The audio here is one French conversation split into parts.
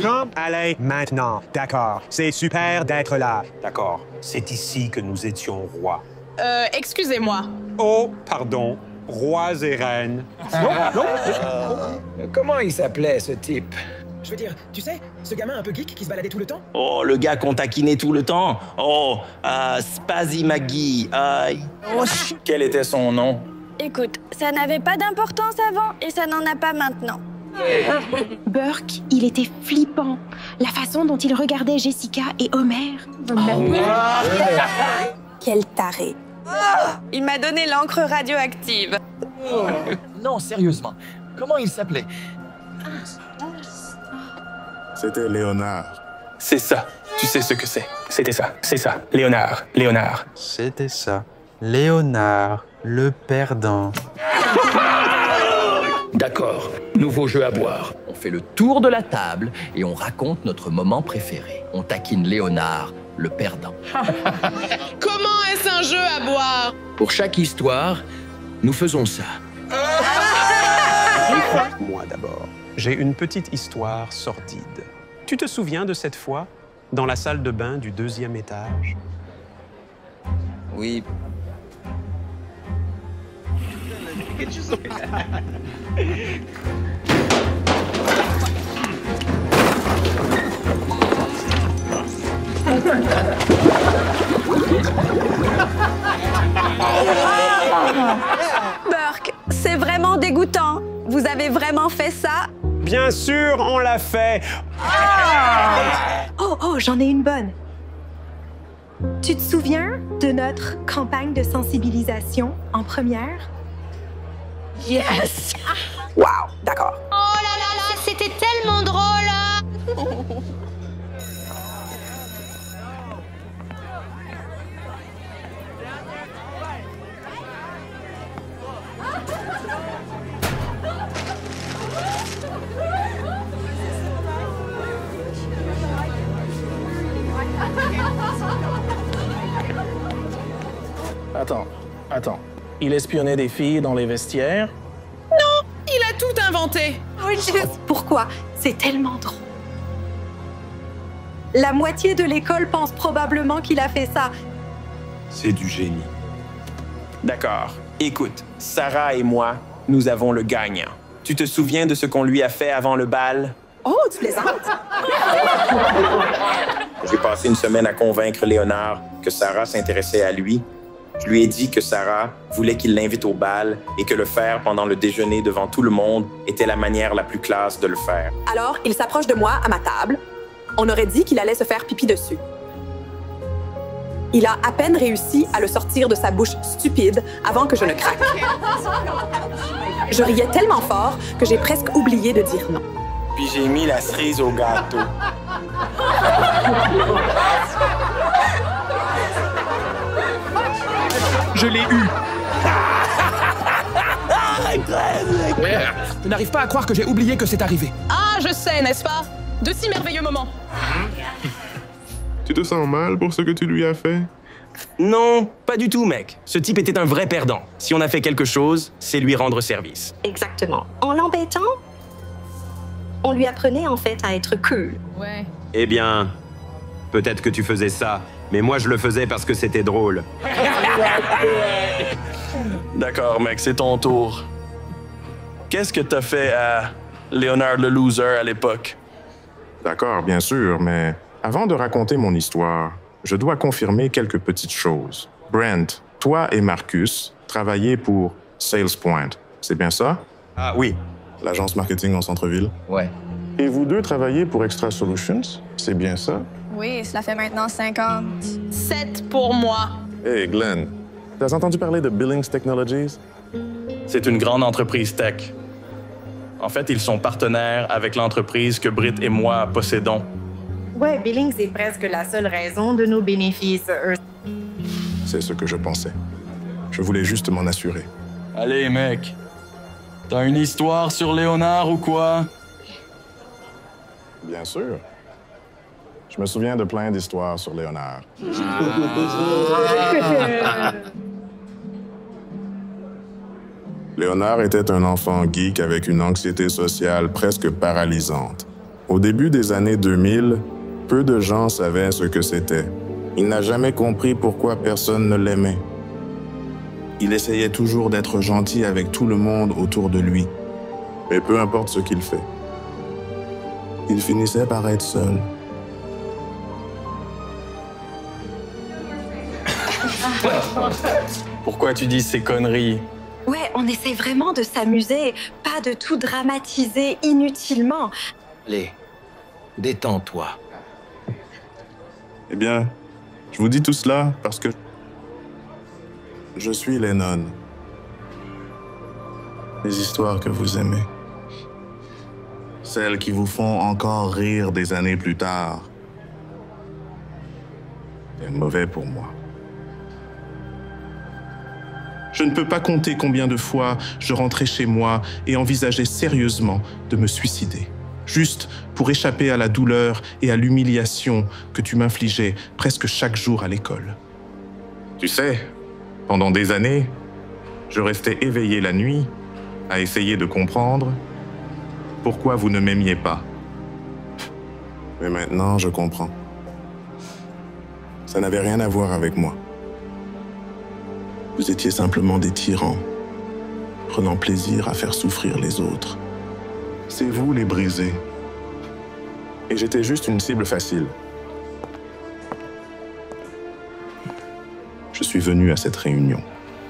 Non, allez, maintenant. D'accord. C'est super d'être là. D'accord. C'est ici que nous étions rois. Excusez-moi. Oh, pardon. Rois et reines. Comment il s'appelait, ce type? Je veux dire, tu sais, ce gamin un peu geek qui se baladait tout le temps? Oh, le gars qu'on taquinait tout le temps. Oh, Spazzy McGee. Quel était son nom? Écoute, ça n'avait pas d'importance avant et ça n'en a pas maintenant. Burke, il était flippant. La façon dont il regardait Jessica et Homer. Quel taré. Il m'a donné l'encre radioactive. Non, sérieusement. Comment il s'appelait? C'était Léonard. C'est ça. Tu sais ce que c'est. C'était ça. C'est ça. Léonard. Léonard. C'était ça. Léonard, le perdant. D'accord. Nouveau jeu à boire. On fait le tour de la table et on raconte notre moment préféré. On taquine Léonard, le perdant. Comment est-ce un jeu à boire? Pour chaque histoire, nous faisons ça. Moi d'abord. J'ai une petite histoire sordide. Tu te souviens de cette fois, dans la salle de bain du 2e étage? Oui. Burke, c'est vraiment dégoûtant. Vous avez vraiment fait ça? Bien sûr, on l'a fait! Oh, j'en ai une bonne. Tu te souviens de notre campagne de sensibilisation en première? Yes! Wow, d'accord. Oh là là là, c'était tellement drôle! Attends. Il espionnait des filles dans les vestiaires? Non, il a tout inventé. Pourquoi? C'est tellement drôle. La moitié de l'école pense probablement qu'il a fait ça. C'est du génie. D'accord. Écoute, Sarah et moi, nous avons le gagnant. Tu te souviens de ce qu'on lui a fait avant le bal? Oh, tu plaisantes? J'ai passé une semaine à convaincre Léonard que Sarah s'intéressait à lui. Je lui ai dit que Sarah voulait qu'il l'invite au bal et que le faire pendant le déjeuner devant tout le monde était la manière la plus classe de le faire. Alors, il s'approche de moi à ma table. On aurait dit qu'il allait se faire pipi dessus. Il a à peine réussi à le sortir de sa bouche stupide avant que je ne craque. Je riais tellement fort que j'ai presque oublié de dire non. Puis j'ai mis la cerise au gâteau. Je l'ai eu. Je n'arrive pas à croire que j'ai oublié que c'est arrivé. Ah, je sais, n'est-ce pas? De si merveilleux moments. Tu te sens mal pour ce que tu lui as fait? Non, pas du tout, mec. Ce type était un vrai perdant. Si on a fait quelque chose, c'est lui rendre service. Exactement. En l'embêtant, on lui apprenait en fait à être cool. Ouais. Eh bien, peut-être que tu faisais ça, mais moi je le faisais parce que c'était drôle. D'accord, mec, c'est ton tour. Qu'est-ce que t'as fait à Léonard le Loser à l'époque? D'accord, bien sûr, mais avant de raconter mon histoire, je dois confirmer quelques petites choses. Brent, toi et Marcus travaillez pour SalesPoint, c'est bien ça? Ah oui. L'agence marketing en centre-ville? Ouais. Et vous deux travaillez pour Extra Solutions, c'est bien ça? Oui, cela fait maintenant 5 ans. 7 pour moi. Hey Glenn, t'as entendu parler de Billings Technologies? C'est une grande entreprise tech. En fait, ils sont partenaires avec l'entreprise que Britt et moi possédons. Ouais, Billings est presque la seule raison de nos bénéfices. C'est ce que je pensais. Je voulais juste m'en assurer. Allez, mec. T'as une histoire sur Léonard ou quoi? Bien sûr. Je me souviens de plein d'histoires sur Léonard. Léonard était un enfant geek avec une anxiété sociale presque paralysante. Au début des années 2000, peu de gens savaient ce que c'était. Il n'a jamais compris pourquoi personne ne l'aimait. Il essayait toujours d'être gentil avec tout le monde autour de lui. Mais peu importe ce qu'il fait, il finissait par être seul. Pourquoi tu dis ces conneries? Ouais, on essaie vraiment de s'amuser, pas de tout dramatiser inutilement. Allez, détends-toi. Eh bien, je vous dis tout cela parce que je suis Lennon. Les histoires que vous aimez. Celles qui vous font encore rire des années plus tard. C'est mauvais pour moi. Je ne peux pas compter combien de fois je rentrais chez moi et envisageais sérieusement de me suicider. Juste pour échapper à la douleur et à l'humiliation que tu m'infligeais presque chaque jour à l'école. Tu sais, pendant des années, je restais éveillé la nuit à essayer de comprendre pourquoi vous ne m'aimiez pas. Mais maintenant, je comprends. Ça n'avait rien à voir avec moi. Vous étiez simplement des tyrans, prenant plaisir à faire souffrir les autres. C'est vous les brisés. Et j'étais juste une cible facile. Je suis venu à cette réunion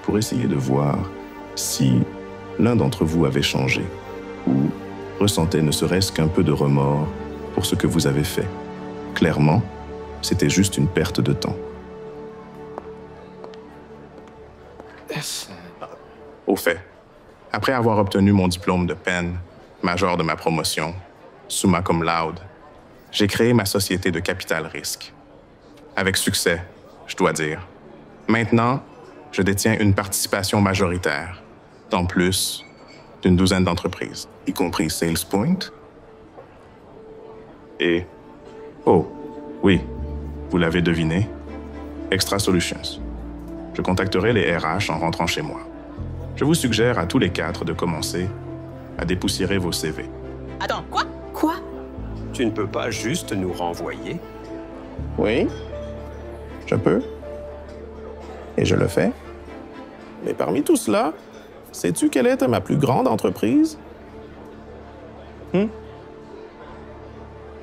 pour essayer de voir si l'un d'entre vous avait changé ou ressentait ne serait-ce qu'un peu de remords pour ce que vous avez fait. Clairement, c'était juste une perte de temps. Au fait, après avoir obtenu mon diplôme de Penn, major de ma promotion, summa cum laude, j'ai créé ma société de capital risque. Avec succès, je dois dire. Maintenant, je détiens une participation majoritaire, en plus d'une douzaine d'entreprises, y compris SalesPoint. Et, oh, oui, vous l'avez deviné, Extra Solutions. Je contacterai les RH en rentrant chez moi. Je vous suggère à tous les 4 de commencer à dépoussiérer vos CV. Attends, quoi? Quoi? Tu ne peux pas juste nous renvoyer? Oui, je peux. Et je le fais. Mais parmi tout cela, sais-tu quelle est ma plus grande entreprise?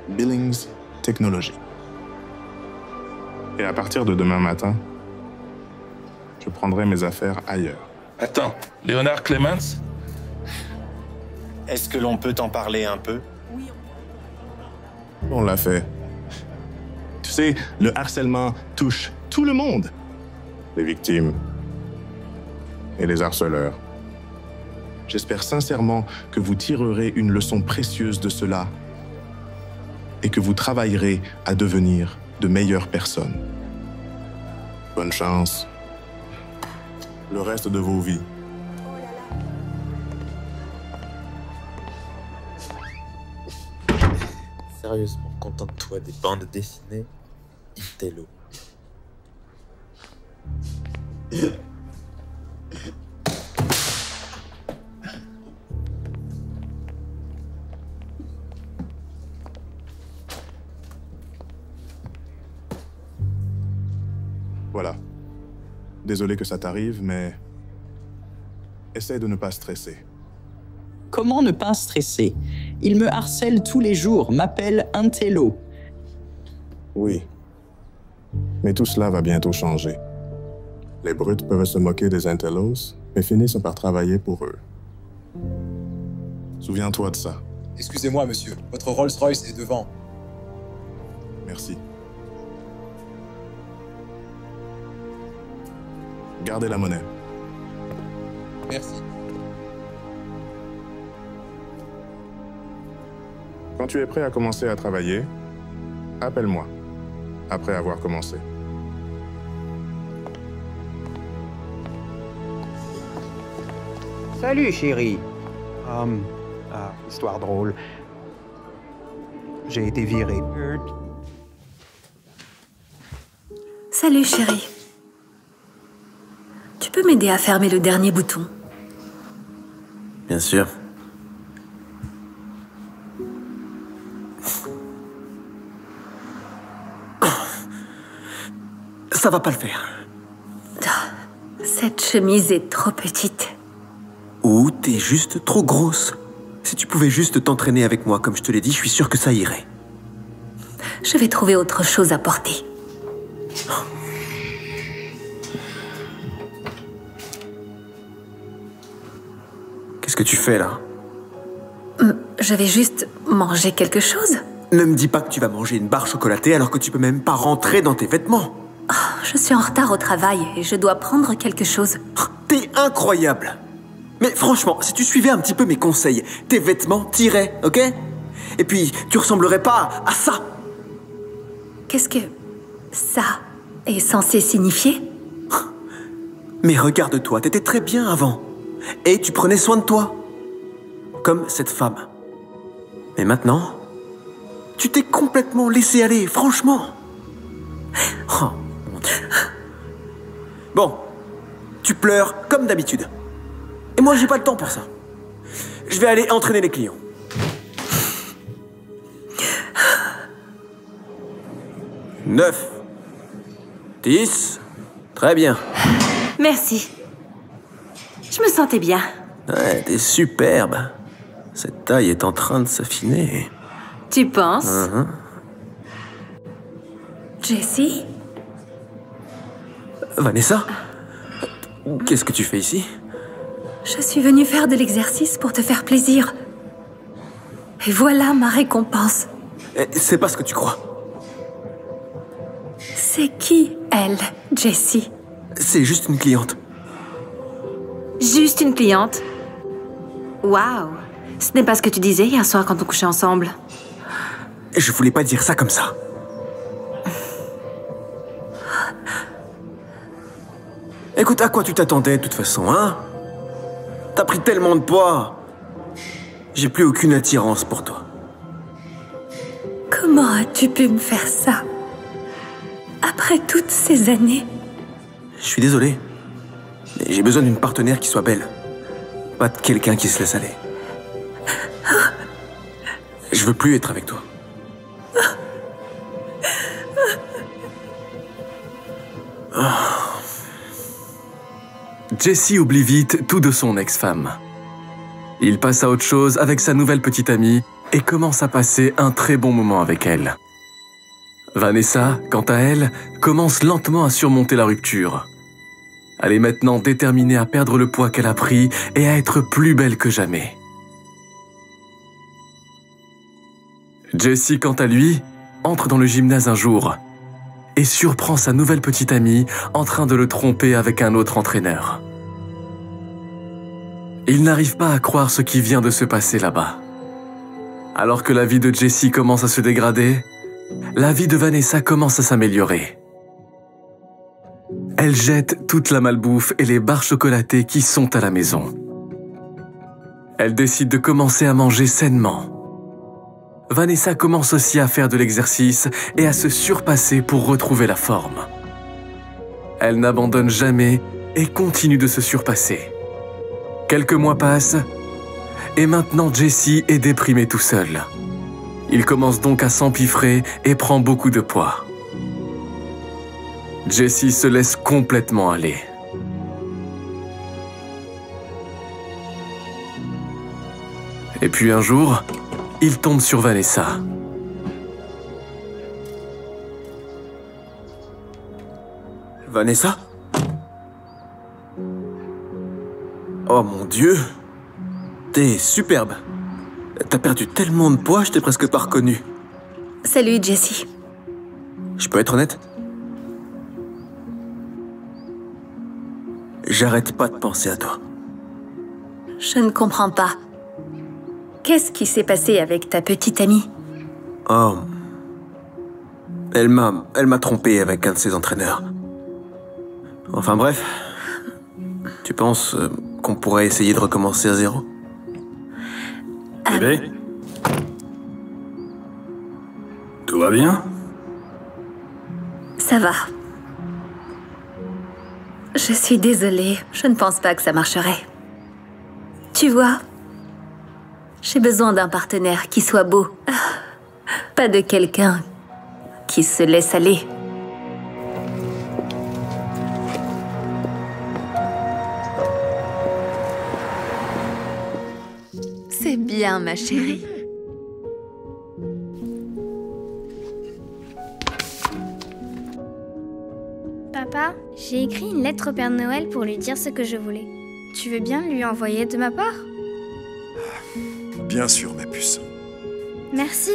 Billings Technology. Et à partir de demain matin, je prendrai mes affaires ailleurs. Attends, Léonard Clemens? Est-ce que l'on peut en parler un peu? On l'a fait. Tu sais, le harcèlement touche tout le monde. Les victimes et les harceleurs. J'espère sincèrement que vous tirerez une leçon précieuse de cela et que vous travaillerez à devenir de meilleures personnes. Bonne chance. Le reste de vos vies. Sérieusement, contente-toi des bandes dessinées, Intello. Voilà. Désolé que ça t'arrive, mais essaie de ne pas stresser. Comment ne pas stresser? Il me harcèle tous les jours, m'appelle Intello. Oui. Mais tout cela va bientôt changer. Les brutes peuvent se moquer des intellos, mais finissent par travailler pour eux. Souviens-toi de ça. Excusez-moi, monsieur. Votre Rolls-Royce est devant. Merci. Gardez la monnaie. Merci. Quand tu es prêt à commencer à travailler, appelle-moi, après avoir commencé. Salut, chérie. Histoire drôle. J'ai été viré. Salut, chérie. Tu peux m'aider à fermer le dernier bouton? Bien sûr. Ça va pas le faire. Cette chemise est trop petite. Ou t'es juste trop grosse. Si tu pouvais juste t'entraîner avec moi, comme je te l'ai dit, je suis sûr que ça irait. Je vais trouver autre chose à porter. Qu'est-ce que tu fais là? Je vais juste manger quelque chose. Ne me dis pas que tu vas manger une barre chocolatée alors que tu peux même pas rentrer dans tes vêtements. Oh, je suis en retard au travail et je dois prendre quelque chose. T'es incroyable. Mais franchement, si tu suivais un petit peu mes conseils, tes vêtements t'iraient, ok? Et puis, tu ressemblerais pas à ça. Qu'est-ce que ça est censé signifier? Mais regarde-toi, t'étais très bien avant. Et tu prenais soin de toi. Comme cette femme. Mais maintenant, tu t'es complètement laissé aller, franchement. Oh, mon Dieu. Bon, tu pleures comme d'habitude. Et moi, j'ai pas le temps pour ça. Je vais aller entraîner les clients. 9, 10, très bien. Merci. Je me sentais bien. Ouais, t'es superbe. Cette taille est en train de s'affiner. Tu penses? Jessie? Vanessa? Qu'est-ce que tu fais ici? Je suis venue faire de l'exercice pour te faire plaisir. Et voilà ma récompense. C'est pas ce que tu crois. C'est qui, elle, Jessie? C'est juste une cliente. Juste une cliente? Waouh! Ce n'est pas ce que tu disais hier soir quand on couchait ensemble. Je voulais pas dire ça comme ça. Écoute, à quoi tu t'attendais de toute façon, hein? T'as pris tellement de poids. J'ai plus aucune attirance pour toi. Comment as-tu pu me faire ça? Après toutes ces années? Je suis désolé. Mais j'ai besoin d'une partenaire qui soit belle. Pas de quelqu'un qui se laisse aller. Je veux plus être avec toi. Jessie oublie vite tout de son ex-femme. Il passe à autre chose avec sa nouvelle petite amie et commence à passer un très bon moment avec elle. Vanessa, quant à elle, commence lentement à surmonter la rupture. Elle est maintenant déterminée à perdre le poids qu'elle a pris et à être plus belle que jamais. Jessie, quant à lui, entre dans le gymnase un jour et surprend sa nouvelle petite amie en train de le tromper avec un autre entraîneur. Il n'arrive pas à croire ce qui vient de se passer là-bas. Alors que la vie de Jessie commence à se dégrader, la vie de Vanessa commence à s'améliorer. Elle jette toute la malbouffe et les barres chocolatées qui sont à la maison. Elle décide de commencer à manger sainement. Vanessa commence aussi à faire de l'exercice et à se surpasser pour retrouver la forme. Elle n'abandonne jamais et continue de se surpasser. Quelques mois passent et maintenant Jessie est déprimé tout seul. Il commence donc à s'empiffrer et prend beaucoup de poids. Jessie se laisse complètement aller. Et puis un jour, il tombe sur Vanessa. Vanessa? Oh mon Dieu! T'es superbe. T'as perdu tellement de poids, je t'ai presque pas reconnu. Salut, Jessie. Je peux être honnête? J'arrête pas de penser à toi. Je ne comprends pas. Qu'est-ce qui s'est passé avec ta petite amie? Oh. Elle m'a trompé avec un de ses entraîneurs. Enfin bref. Tu penses qu'on pourrait essayer de recommencer à zéro? Bébé? Tout va bien? Ça va. Je suis désolée, je ne pense pas que ça marcherait. Tu vois, j'ai besoin d'un partenaire qui soit beau. Pas de quelqu'un qui se laisse aller. Viens, ma chérie. Papa, j'ai écrit une lettre au Père Noël pour lui dire ce que je voulais. Tu veux bien lui envoyer de ma part? Bien sûr, ma puce. Merci.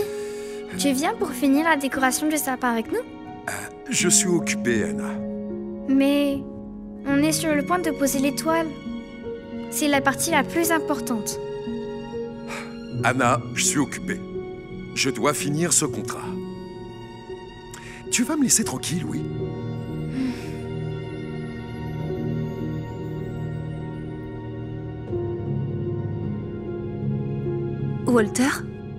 Tu viens pour finir la décoration du sapin avec nous? Je suis occupé, Anna. Mais on est sur le point de poser l'étoile. C'est la partie la plus importante. Anna, je suis occupé. Je dois finir ce contrat. Tu vas me laisser tranquille, oui? Walter,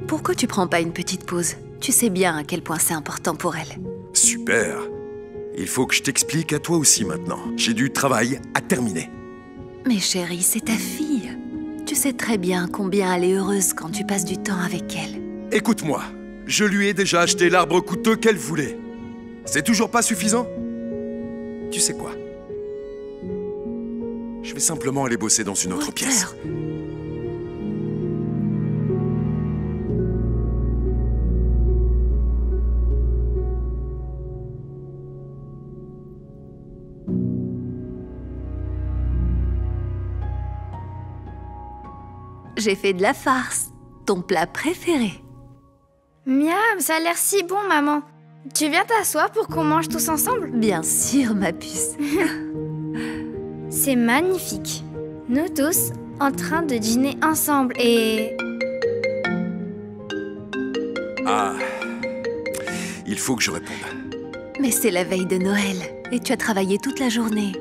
pourquoi tu prends pas une petite pause? Tu sais bien à quel point c'est important pour elle. Super. Il faut que je t'explique à toi aussi maintenant. J'ai du travail à terminer. Mais chérie, c'est ta fille. Tu sais très bien combien elle est heureuse quand tu passes du temps avec elle. Écoute-moi, je lui ai déjà acheté l'arbre coûteux qu'elle voulait. C'est toujours pas suffisant? Tu sais quoi? Je vais simplement aller bosser dans une autre pièce. J'ai fait de la farce. Ton plat préféré. Miam, ça a l'air si bon, maman. Tu viens t'asseoir pour qu'on mange tous ensemble? Bien sûr, ma puce. C'est magnifique. Nous tous en train de dîner ensemble et... Ah, il faut que je réponde. Mais c'est la veille de Noël et tu as travaillé toute la journée.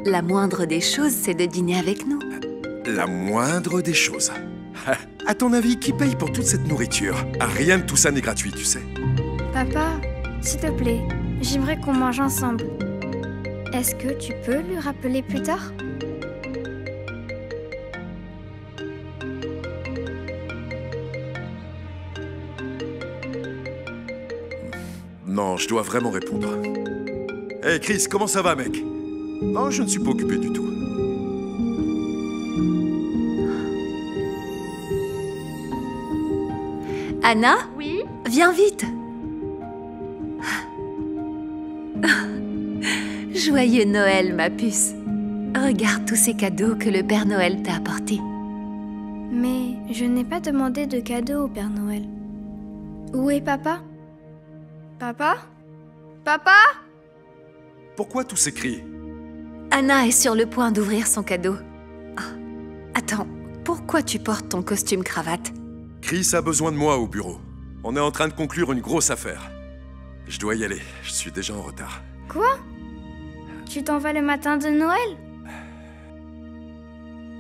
La moindre des choses, c'est de dîner avec nous. La moindre des choses. À ton avis, qui paye pour toute cette nourriture? Rien de tout ça n'est gratuit, tu sais. Papa, s'il te plaît, j'aimerais qu'on mange ensemble. Est-ce que tu peux lui rappeler plus tard? Non, je dois vraiment répondre. Hey Chris, comment ça va, mec? Non, je ne suis pas occupé du tout. Anna? Oui? Viens vite. Joyeux Noël, ma puce. Regarde tous ces cadeaux que le Père Noël t'a apportés. Mais je n'ai pas demandé de cadeau au Père Noël. Où est papa? Papa? Papa? Pourquoi tous ces cris? Anna est sur le point d'ouvrir son cadeau. Ah, attends, pourquoi tu portes ton costume cravate? Chris a besoin de moi au bureau. On est en train de conclure une grosse affaire. Je dois y aller, je suis déjà en retard. Quoi? Tu t'en vas le matin de Noël?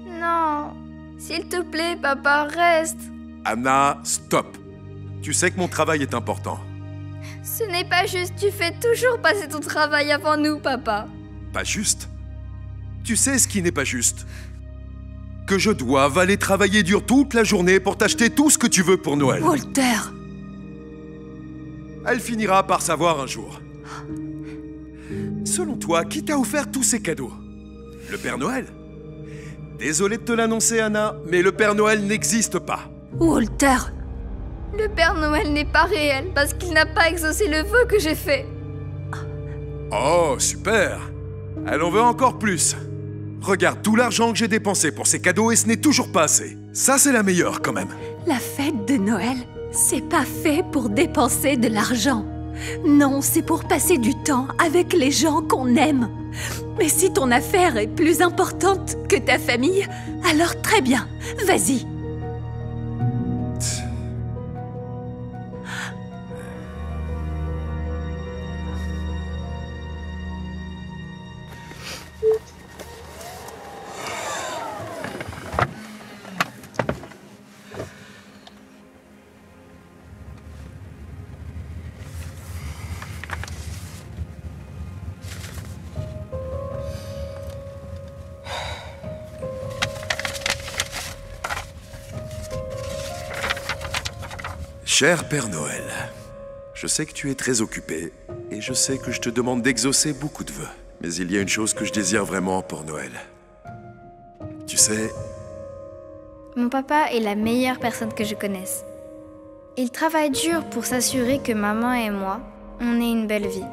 Non, s'il te plaît, papa, reste. Anna, stop. Tu sais que mon travail est important. Ce n'est pas juste, tu fais toujours passer ton travail avant nous, papa. Pas juste? Tu sais ce qui n'est pas juste? Que je doive aller travailler dur toute la journée pour t'acheter tout ce que tu veux pour Noël. Walter! Elle finira par savoir un jour. Selon toi, qui t'a offert tous ces cadeaux? Le Père Noël? Désolé de te l'annoncer, Anna, mais le Père Noël n'existe pas. Walter! Le Père Noël n'est pas réel parce qu'il n'a pas exaucé le vœu que j'ai fait. Oh, super! Elle en veut encore plus. Regarde tout l'argent que j'ai dépensé pour ces cadeaux et ce n'est toujours pas assez. Ça, c'est la meilleure, quand même. La fête de Noël, c'est pas fait pour dépenser de l'argent. Non, c'est pour passer du temps avec les gens qu'on aime. Mais si ton affaire est plus importante que ta famille, alors très bien, vas-y. Cher Père Noël, je sais que tu es très occupé et je sais que je te demande d'exaucer beaucoup de vœux. Mais il y a une chose que je désire vraiment pour Noël. Tu sais, Mon papa est la meilleure personne que je connaisse. Il travaille dur pour s'assurer que maman et moi, on ait une belle vie.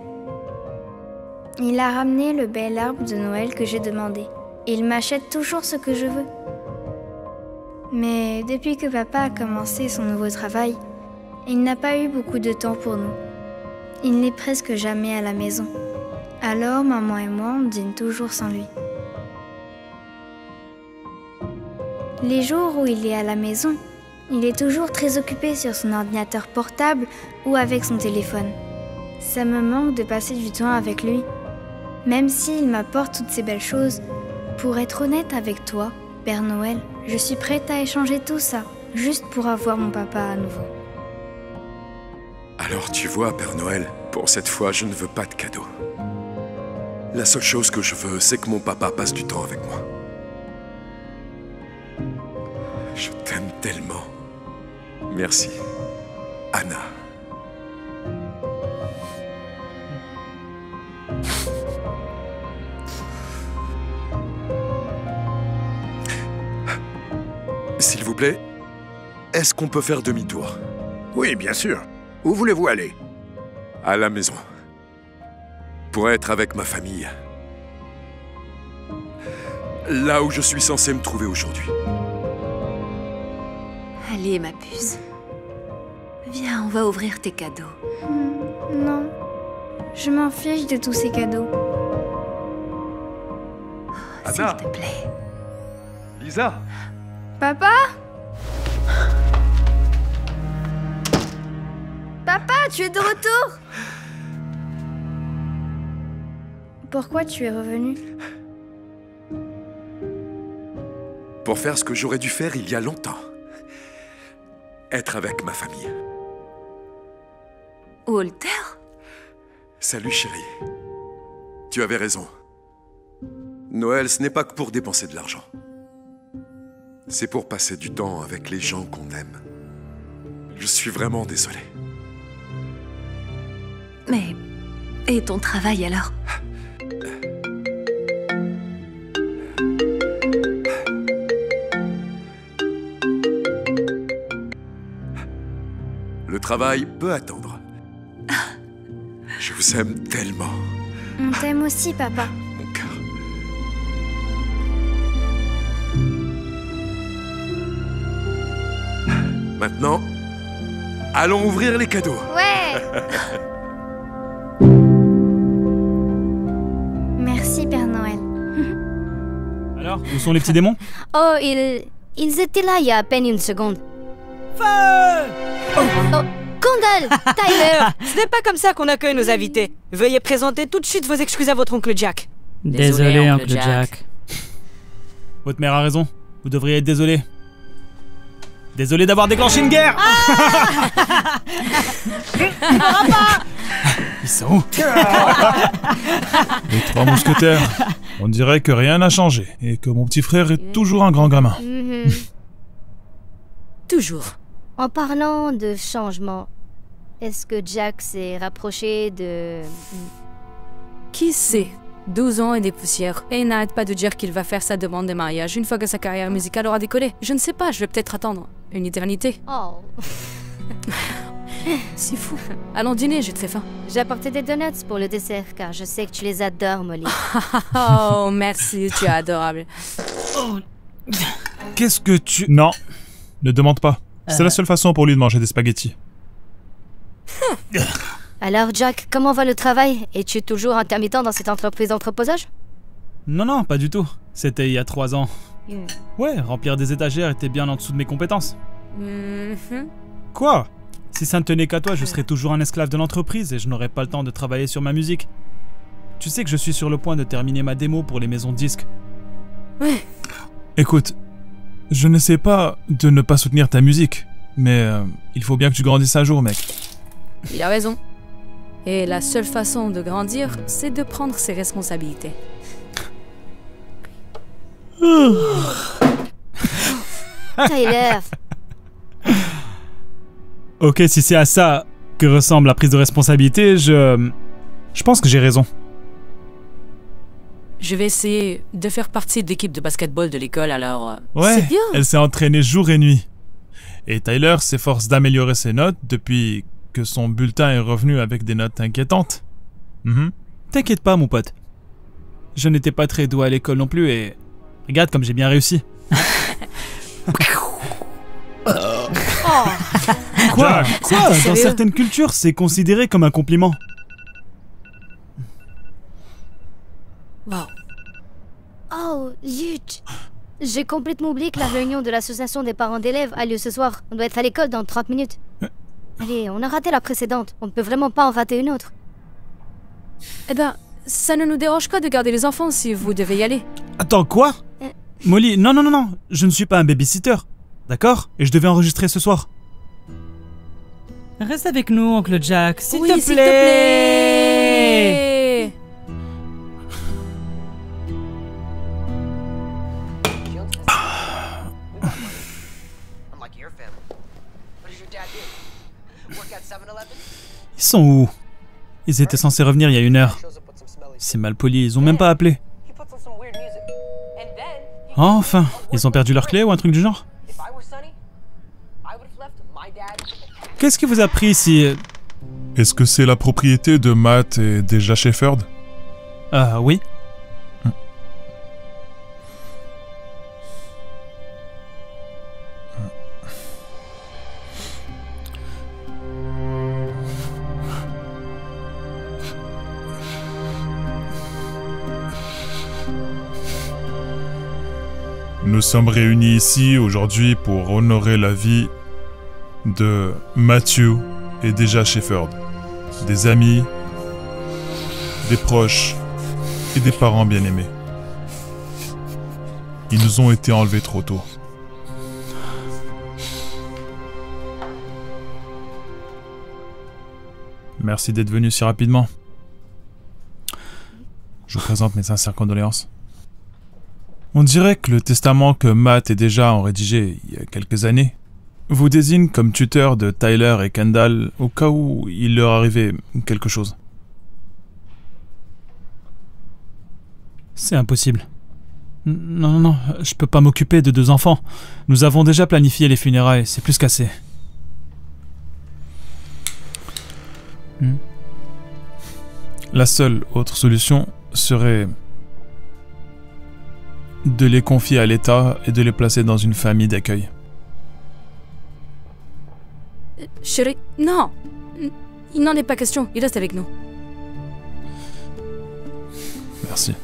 Il a ramené le bel arbre de Noël que j'ai demandé. Il m'achète toujours ce que je veux. Mais depuis que papa a commencé son nouveau travail, il n'a pas eu beaucoup de temps pour nous. Il n'est presque jamais à la maison. Alors maman et moi, on dîne toujours sans lui. Les jours où il est à la maison, il est toujours très occupé sur son ordinateur portable ou avec son téléphone. Ça me manque de passer du temps avec lui. Même s'il m'apporte toutes ces belles choses, pour être honnête avec toi, Père Noël, je suis prête à échanger tout ça, juste pour avoir mon papa à nouveau. Alors tu vois, Père Noël, pour cette fois, je ne veux pas de cadeau. La seule chose que je veux, c'est que mon papa passe du temps avec moi. Je t'aime tellement. Merci, Anna. S'il vous plaît, est-ce qu'on peut faire demi-tour? Oui, bien sûr. Où voulez-vous aller? À la maison. Pour être avec ma famille. Là où je suis censé me trouver aujourd'hui. Allez, ma puce. Viens, on va ouvrir tes cadeaux. Non, je m'en fiche de tous ces cadeaux. Anna! S'il te plaît. Lisa! Papa? Papa, tu es de retour? Pourquoi tu es revenu? Pour faire ce que j'aurais dû faire il y a longtemps. Être avec ma famille. Walter? Salut chérie. Tu avais raison. Noël, ce n'est pas que pour dépenser de l'argent. C'est pour passer du temps avec les gens qu'on aime. Je suis vraiment désolé. Mais... et ton travail alors? Le travail peut attendre. Je vous aime tellement. On t'aime aussi, papa. Mon cœur. Maintenant, allons ouvrir les cadeaux. Ouais. Merci, Père Noël. Alors, où sont les petits démons? Oh, ils étaient là il y a à peine une seconde. Feu! Oh, Condal! Tyler! Ce n'est pas comme ça qu'on accueille nos invités. Veuillez présenter tout de suite vos excuses à votre oncle Jack. Désolé, oncle Jack. Votre mère a raison. Vous devriez être désolé. Désolé d'avoir déclenché une guerre. Ils sont où? Les trois mousquetaires. On dirait que rien n'a changé et que mon petit frère est toujours un grand gamin. Toujours. En parlant de changement, est-ce que Jack s'est rapproché de... Qui sait? 12 ans et des poussières. Et il n'arrête pas de dire qu'il va faire sa demande de mariage une fois que sa carrière musicale aura décollé. Je ne sais pas, je vais peut-être attendre une éternité. Oh. C'est fou. Allons dîner, j'ai très faim. J'ai apporté des donuts pour le dessert, car je sais que tu les adores, Molly. Oh, merci, tu es adorable. Qu'est-ce que tu... Non, ne demande pas. C'est la seule façon pour lui de manger des spaghettis. Alors, Jack, comment va le travail? Es-tu toujours intermittent dans cette entreprise d'entreposage? Non, pas du tout. C'était il y a 3 ans. Ouais, remplir des étagères était bien en dessous de mes compétences. Quoi? Si ça ne tenait qu'à toi, je serais toujours un esclave de l'entreprise et je n'aurais pas le temps de travailler sur ma musique. Tu sais que je suis sur le point de terminer ma démo pour les maisons de disques. Ouais. Écoute, je ne sais pas de ne pas soutenir ta musique, mais il faut bien que tu grandisses un jour, mec. Il a raison. Et la seule façon de grandir, c'est de prendre ses responsabilités. Tyler. Ok, si c'est à ça que ressemble la prise de responsabilité, je pense que j'ai raison. Je vais essayer de faire partie de l'équipe de basketball de l'école, alors... Ouais, c'est bien. elle s'est entraînée jour et nuit. Et Tyler s'efforce d'améliorer ses notes depuis que son bulletin est revenu avec des notes inquiétantes. T'inquiète pas, mon pote. Je n'étais pas très doué à l'école non plus et... Regarde comme j'ai bien réussi. Quoi? Dans certaines cultures, c'est considéré comme un compliment. Wow. Oh, zut. J'ai complètement oublié que la réunion de l'association des parents d'élèves a lieu ce soir. On doit être à l'école dans 30 minutes. Allez, on a raté la précédente. On ne peut vraiment pas en rater une autre. Eh ben, ça ne nous dérange pas de garder les enfants si vous devez y aller. Attends, quoi? Molly, non, je ne suis pas un babysitter. D'accord? Et je devais enregistrer ce soir. Reste avec nous, oncle Jack, s'il Oui, te s'il plaît. te plaît. Ils sont où? Ils étaient censés revenir il y a 1 heure. C'est mal poli, ils ont même pas appelé. Enfin, ils ont perdu leur clé ou un truc du genre? Qu'est-ce qui vous a pris ici? Est-ce que c'est la propriété de Matt et déjà Shepherd? Oui. Nous sommes réunis ici aujourd'hui pour honorer la vie de Matthew et déjà Shepherd, des amis, des proches et des parents bien-aimés. Ils nous ont été enlevés trop tôt. Merci d'être venu si rapidement. Je vous présente mes sincères condoléances. On dirait que le testament que Matt et déjà ont rédigé il y a quelques années vous désigne comme tuteur de Tyler et Kendall au cas où il leur arrivait quelque chose. C'est impossible. Non, je peux pas m'occuper de 2 enfants. Nous avons déjà planifié les funérailles, c'est plus qu'assez. La seule autre solution serait de les confier à l'État et de les placer dans une famille d'accueil. Chérie, non. Il n'en est pas question, il reste avec nous. Merci.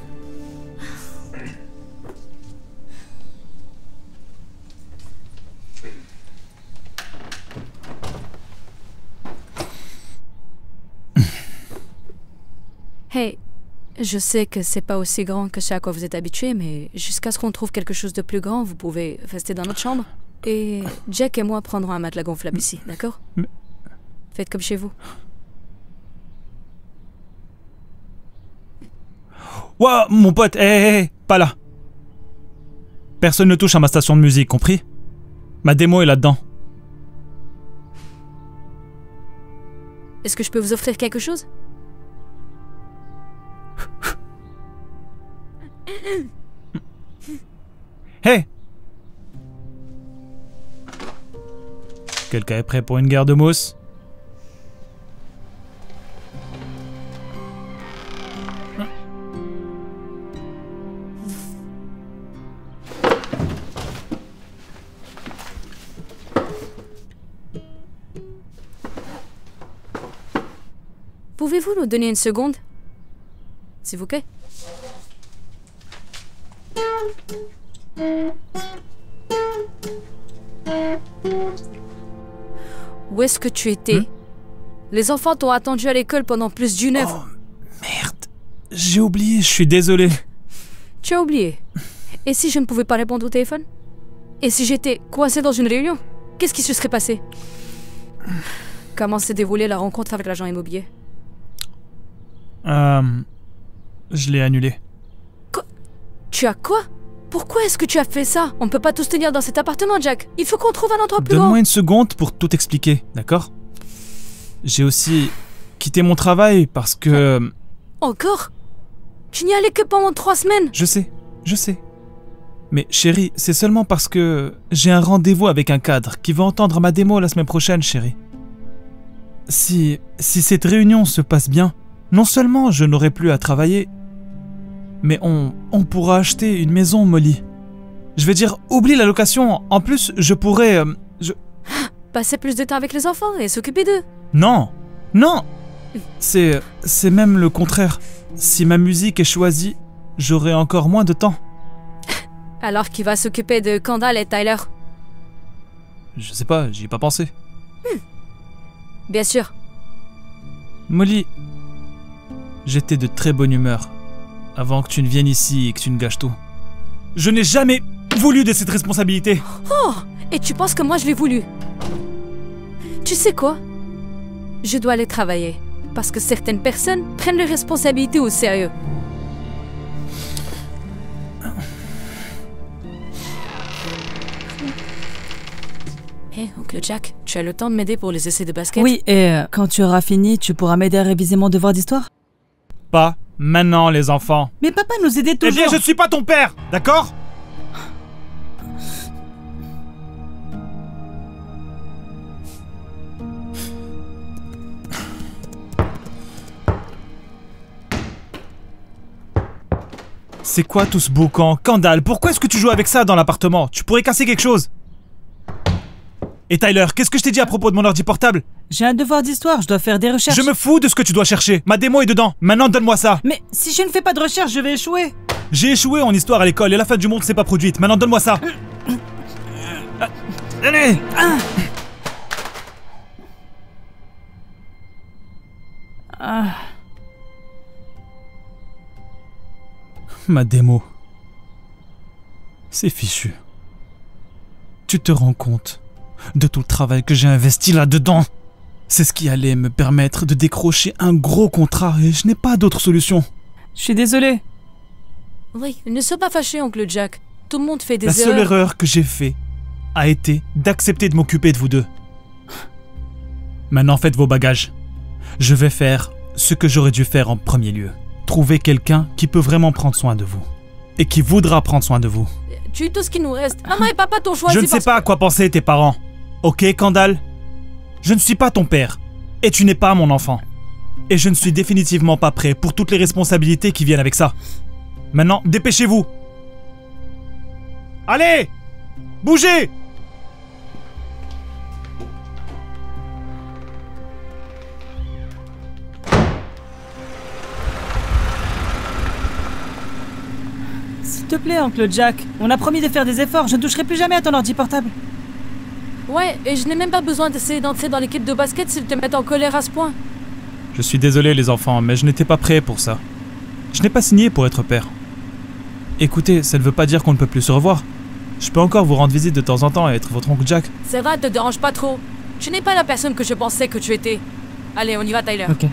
Hey, je sais que c'est pas aussi grand que ce à quoi vous êtes habitué, mais jusqu'à ce qu'on trouve quelque chose de plus grand, vous pouvez rester dans notre chambre. Et Jack et moi prendrons un matelas gonflable ici, d'accord? Faites comme chez vous. Ouah, mon pote, hé, pas là. Personne ne touche à ma station de musique, compris? Ma démo est là-dedans. Est-ce que je peux vous offrir quelque chose? Hé! Quelqu'un est prêt pour une guerre de mousse? Pouvez-vous nous donner une seconde? S'il vous plaît? Où est-ce que tu étais? Les enfants t'ont attendu à l'école pendant plus d'1 heure. Oh, merde. J'ai oublié, je suis désolé. Tu as oublié? Et si je ne pouvais pas répondre au téléphone? Et si j'étais coincé dans une réunion? Qu'est-ce qui se serait passé? Comment s'est déroulée la rencontre avec l'agent immobilier? Je l'ai annulé. Quoi? Tu as quoi? Pourquoi est-ce que tu as fait ça? On ne peut pas tous tenir dans cet appartement, Jack. Il faut qu'on trouve un endroit plus grand. Donne-moi une seconde pour tout expliquer, d'accord? J'ai aussi quitté mon travail parce que... Encore? Tu n'y allais que pendant 3 semaines. Je sais. Mais chérie, c'est seulement parce que j'ai un rendez-vous avec un cadre qui va entendre ma démo la semaine prochaine, chérie. Si cette réunion se passe bien, non seulement je n'aurai plus à travailler, mais on pourra acheter une maison, Molly. Je veux dire, oublie la location. En plus, je pourrais... Passer plus de temps avec les enfants et s'occuper d'eux. Non. C'est même le contraire. Si ma musique est choisie, j'aurai encore moins de temps. Alors qui va s'occuper de Kendall et Tyler? Je sais pas, j'y ai pas pensé. Bien sûr. Molly, j'étais de très bonne humeur avant que tu ne viennes ici et que tu ne gâches tout. Je n'ai jamais voulu de cette responsabilité. Oh, et tu penses que moi je l'ai voulu? Tu sais quoi? Je dois aller travailler parce que certaines personnes prennent leurs responsabilités au sérieux. Hé, oncle Jack, tu as le temps de m'aider pour les essais de basket? Oui, et quand tu auras fini, tu pourras m'aider à réviser mon devoir d'histoire? Pas maintenant, les enfants. Mais papa nous aidait toujours. Eh bien, je ne suis pas ton père, d'accord? C'est quoi tout ce boucan? Kendall, pourquoi est-ce que tu joues avec ça dans l'appartement? Tu pourrais casser quelque chose. Et Tyler, qu'est-ce que je t'ai dit à propos de mon ordi portable? J'ai un devoir d'histoire, je dois faire des recherches. Je me fous de ce que tu dois chercher. Ma démo est dedans. Maintenant, donne-moi ça. Mais si je ne fais pas de recherche, je vais échouer. J'ai échoué en histoire à l'école et la fin du monde s'est pas produite. Maintenant, donne-moi ça. Allez. Ma démo. C'est fichu. Tu te rends compte de tout le travail que j'ai investi là-dedans? C'est ce qui allait me permettre de décrocher un gros contrat et je n'ai pas d'autre solution. Je suis désolé. Oui, ne sois pas fâché, oncle Jack. Tout le monde fait des erreurs. La seule erreur erreur que j'ai faite a été d'accepter de m'occuper de vous deux. Maintenant, faites vos bagages. Je vais faire ce que j'aurais dû faire en premier lieu. Trouver quelqu'un qui peut vraiment prendre soin de vous. Et qui voudra prendre soin de vous. Tu es tout ce qui nous reste. Maman et papa t'ont choisi. Je ne sais pas à quoi penser tes parents. Ok, Kendall? Je ne suis pas ton père. Et tu n'es pas mon enfant. Et je ne suis définitivement pas prêt pour toutes les responsabilités qui viennent avec ça. Maintenant, dépêchez-vous. Allez! Bougez! S'il te plaît, oncle Jack, on a promis de faire des efforts, je ne toucherai plus jamais à ton ordi portable. Ouais, et je n'ai même pas besoin d'essayer d'entrer dans l'équipe de basket s'ils te mettent en colère à ce point. Je suis désolé les enfants, mais je n'étais pas prêt pour ça. Je n'ai pas signé pour être père. Écoutez, ça ne veut pas dire qu'on ne peut plus se revoir. Je peux encore vous rendre visite de temps en temps et être votre oncle Jack. C'est vrai, te dérange pas trop. Tu n'es pas la personne que je pensais que tu étais. Allez, on y va, Tyler. Ok.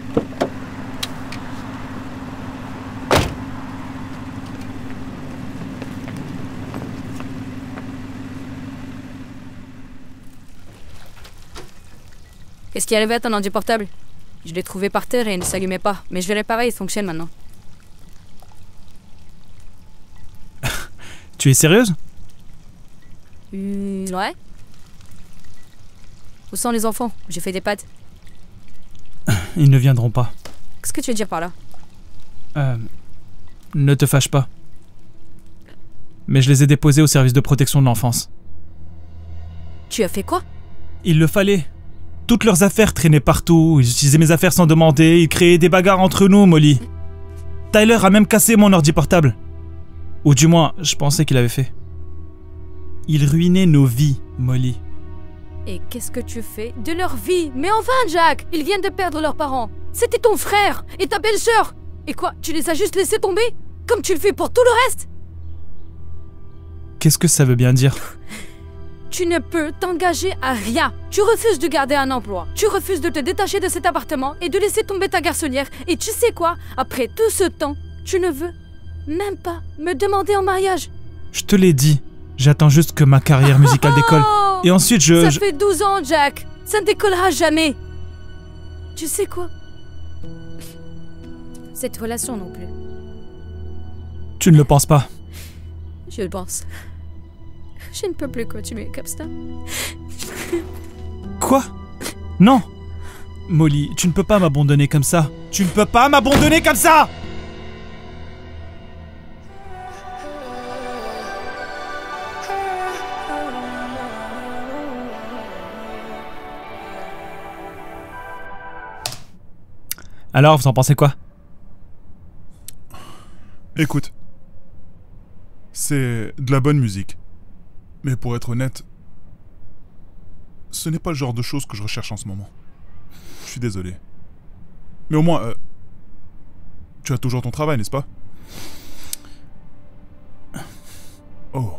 Qu'est-ce qui est arrivé à ton ordi portable? Je l'ai trouvé par terre et il ne s'allumait pas. Mais je vais réparer, il fonctionne maintenant. Tu es sérieuse? Ouais. Où sont les enfants? J'ai fait des pâtes. Ils ne viendront pas. Qu'est-ce que tu veux dire par là? Ne te fâche pas. Mais je les ai déposés au service de protection de l'enfance. Tu as fait quoi? Il le fallait. Toutes leurs affaires traînaient partout, ils utilisaient mes affaires sans demander, ils créaient des bagarres entre nous, Molly. Tyler a même cassé mon ordi portable. Ou du moins, je pensais qu'il avait fait. Il ruinait nos vies, Molly. Et qu'est-ce que tu fais de leur vie? Mais enfin, Jack, ils viennent de perdre leurs parents. C'était ton frère et ta belle-sœur. Et quoi, tu les as juste laissés tomber? Comme tu le fais pour tout le reste? Qu'est-ce que ça veut bien dire? Tu ne peux t'engager à rien. Tu refuses de garder un emploi. Tu refuses de te détacher de cet appartement et de laisser tomber ta garçonnière. Et tu sais quoi? Après tout ce temps, tu ne veux même pas me demander en mariage. Je te l'ai dit. J'attends juste que ma carrière musicale décolle. Et ensuite Ça fait 12 ans, Jack. Ça ne décollera jamais. Tu sais quoi? Cette relation non plus. Tu ne le penses pas? Je le pense. Je ne peux plus continuer comme ça. Quoi? Non! Molly, tu ne peux pas m'abandonner comme ça. Tu ne peux pas m'abandonner comme ça! Alors, vous en pensez quoi? Écoute, c'est de la bonne musique. Mais pour être honnête, ce n'est pas le genre de choses que je recherche en ce moment. Je suis désolé. Mais au moins, tu as toujours ton travail, n'est-ce pas? Oh.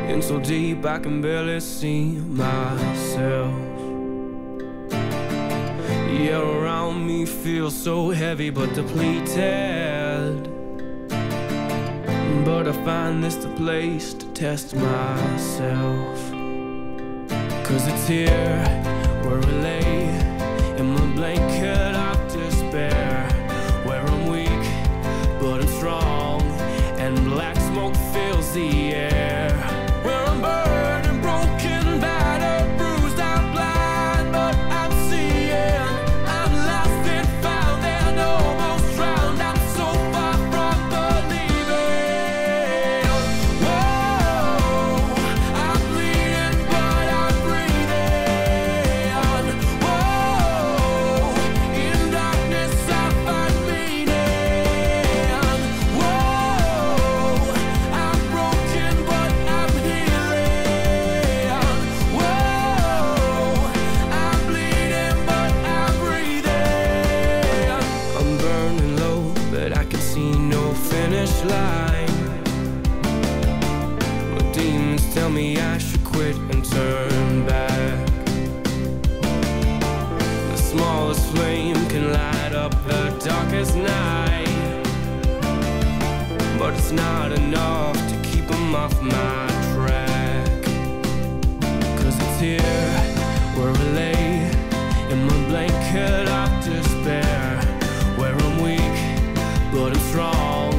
In so deep I can barely see myself. Yeah, around me feels so heavy but depleted. But I find this the place to test myself. 'Cause it's here where I lay in my blanket of despair, where I'm weak but I'm strong and black smoke fills the air. Where I'm burned and broken, battered, bruised, I'm blind, but I'm seeing. I'm lost and found and almost drowned. I'm so far from believing. Whoa, I'm bleeding, but I'm breathing. Whoa, in darkness I find meaning. Whoa, I'm broken, but I'm healing. Whoa, I'm bleeding, but I'm breathing. I'm burning low, but I can see no finish line. My demons tell me I should quit and turn back. The smallest flame can light up the darkest night, but it's not enough to keep them off my track. 'Cause it's here where I lay in my blanket of despair, where I'm weak but I'm strong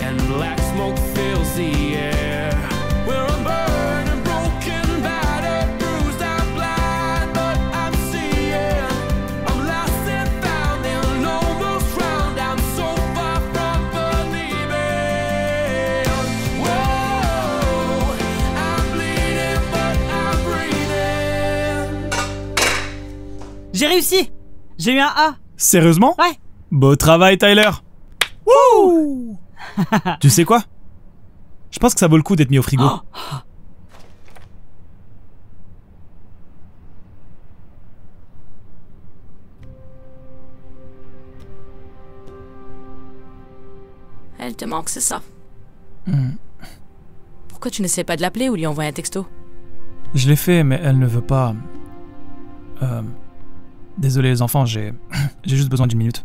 and black smoke fills the air. Where I'm burned and broken, battered, bruised, I'm blind, but I'm seeing. I'm lost and found and almost drowned. I'm so far from believing. Whoa, I'm bleeding, but I'm breathing. J'ai réussi! J'ai eu un A! Sérieusement? Ouais! Beau travail, Tyler! Wouh! Tu sais quoi? Je pense que ça vaut le coup d'être mis au frigo. Elle te manque, c'est ça. Hmm. Pourquoi tu n'essaies pas de l'appeler ou lui envoyer un texto? Je l'ai fait, mais elle ne veut pas. Désolé les enfants, j'ai juste besoin d'une minute.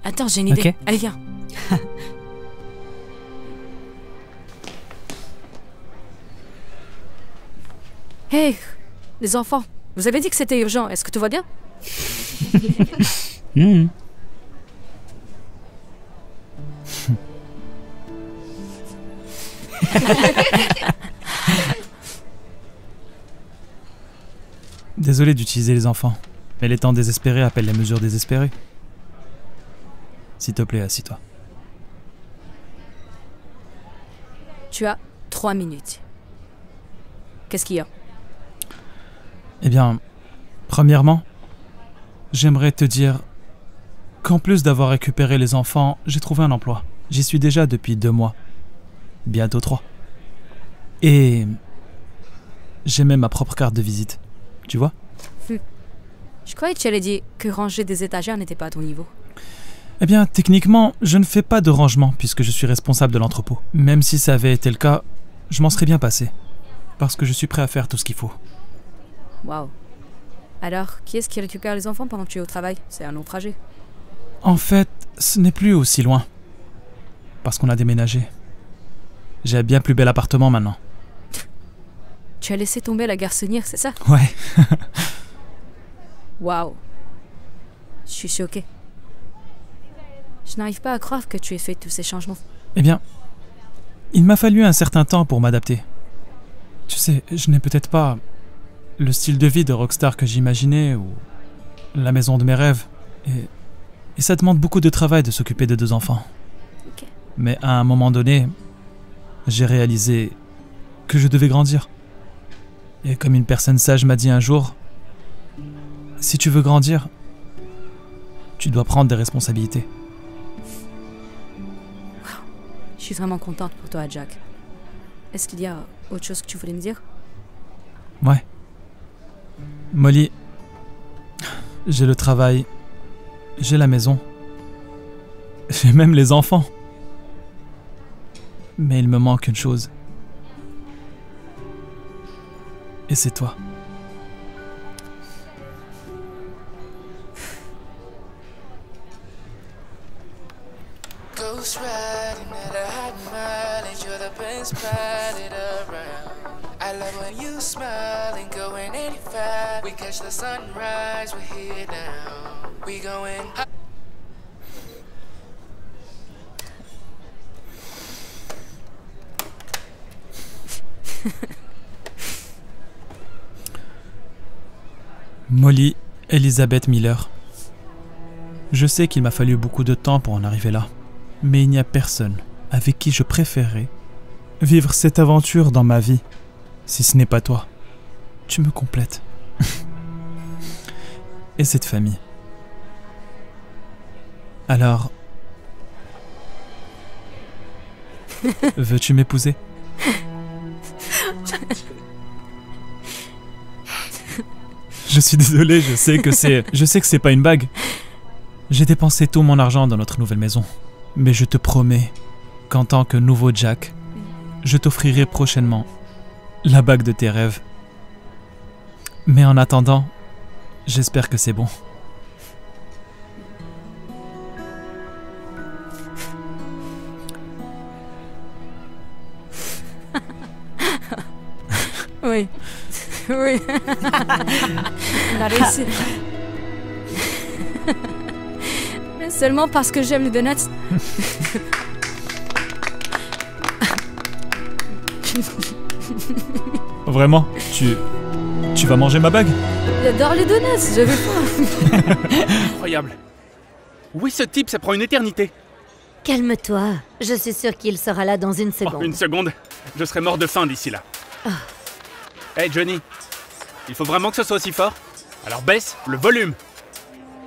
Attends, j'ai une idée. Ok. Allez, viens. Hey, les enfants, vous avez dit que c'était urgent. Est-ce que tout va bien? Désolé d'utiliser les enfants, mais les temps désespérés appellent les mesures désespérées. S'il te plaît, assis-toi. Tu as 3 minutes. Qu'est-ce qu'il y a? Eh bien, premièrement, j'aimerais te dire qu'en plus d'avoir récupéré les enfants, j'ai trouvé un emploi. J'y suis déjà depuis 2 mois. Bientôt 3. Et j'ai même ma propre carte de visite. Tu vois? Je Je croyais que tu allais dire que ranger des étagères n'était pas à ton niveau. Eh bien, techniquement, je ne fais pas de rangement puisque je suis responsable de l'entrepôt. Même si ça avait été le cas, je m'en serais bien passé. Parce que je suis prêt à faire tout ce qu'il faut. Waouh. Alors, qui est-ce qui récupère les enfants pendant que tu es au travail? C'est un long trajet. En fait, ce n'est plus aussi loin. Parce qu'on a déménagé. J'ai un bien plus bel appartement maintenant. Tu as laissé tomber la garçonnière, c'est ça? Ouais. Waouh. Je suis choquée. Je n'arrive pas à croire que tu aies fait tous ces changements. Eh bien, il m'a fallu un certain temps pour m'adapter. Tu sais, je n'ai peut-être pas le style de vie de rockstar que j'imaginais ou la maison de mes rêves. Et ça demande beaucoup de travail de s'occuper de 2 enfants. Ok. Mais à un moment donné, j'ai réalisé que je devais grandir. Et comme une personne sage m'a dit un jour, si tu veux grandir, tu dois prendre des responsabilités. Je suis vraiment contente pour toi, Jack. Est-ce qu'il y a autre chose que tu voulais me dire? Ouais. Molly, j'ai le travail, j'ai la maison, j'ai même les enfants. Mais il me manque une chose. Et c'est toi. Ghost riding at a hot mileage, you're the best pilot around. I love when you smile and going 85. We catch the sunrise, we're here now. We going high. Molly Elizabeth Miller. Je sais qu'il m'a fallu beaucoup de temps pour en arriver là, mais il n'y a personne avec qui je préférerais vivre cette aventure dans ma vie, si ce n'est pas toi. Tu me complètes. Et cette famille. Alors, veux-tu m'épouser? Je suis désolé, je sais que c'est pas une bague. J'ai dépensé tout mon argent dans notre nouvelle maison. Mais je te promets qu'en tant que nouveau Jack, je t'offrirai prochainement la bague de tes rêves. Mais en attendant, j'espère que c'est bon. Oui. Oui. On a réussi. Mais seulement parce que j'aime les donuts. Vraiment? Tu vas manger ma bague? J'adore les donuts, je vais pas. Incroyable. Oui, ce type, ça prend une éternité. Calme-toi, je suis sûre qu'il sera là dans une seconde. Oh, une seconde? Je serai mort de faim d'ici là. Hey Johnny, il faut vraiment que ce soit aussi fort? Alors baisse le volume.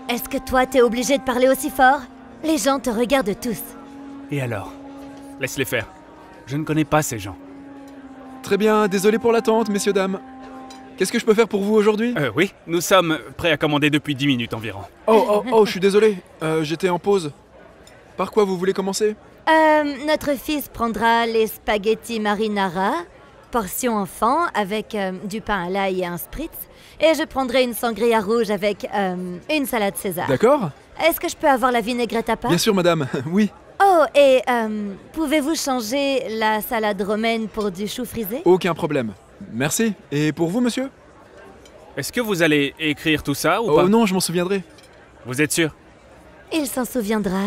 Est-ce que toi t'es obligé de parler aussi fort? Les gens te regardent tous. Et alors? Laisse-les faire. Je ne connais pas ces gens. Très bien, désolé pour l'attente, messieurs, dames. Qu'est-ce que je peux faire pour vous aujourd'hui? Oui, nous sommes prêts à commander depuis 10 minutes environ. Oh, je suis désolé. J'étais en pause. Par quoi vous voulez commencer? Notre fils prendra les spaghettis marinara, portion enfant, avec du pain à l'ail et un spritz. Et je prendrai une sangria rouge avec une salade César. D'accord. Est-ce que je peux avoir la vinaigrette à part? Bien sûr, madame, oui. Oh, et pouvez-vous changer la salade romaine pour du chou frisé? Aucun problème. Merci. Et pour vous, monsieur? Est-ce que vous allez écrire tout ça ou pas? Oh non, je m'en souviendrai. Vous êtes sûr? Il s'en souviendra.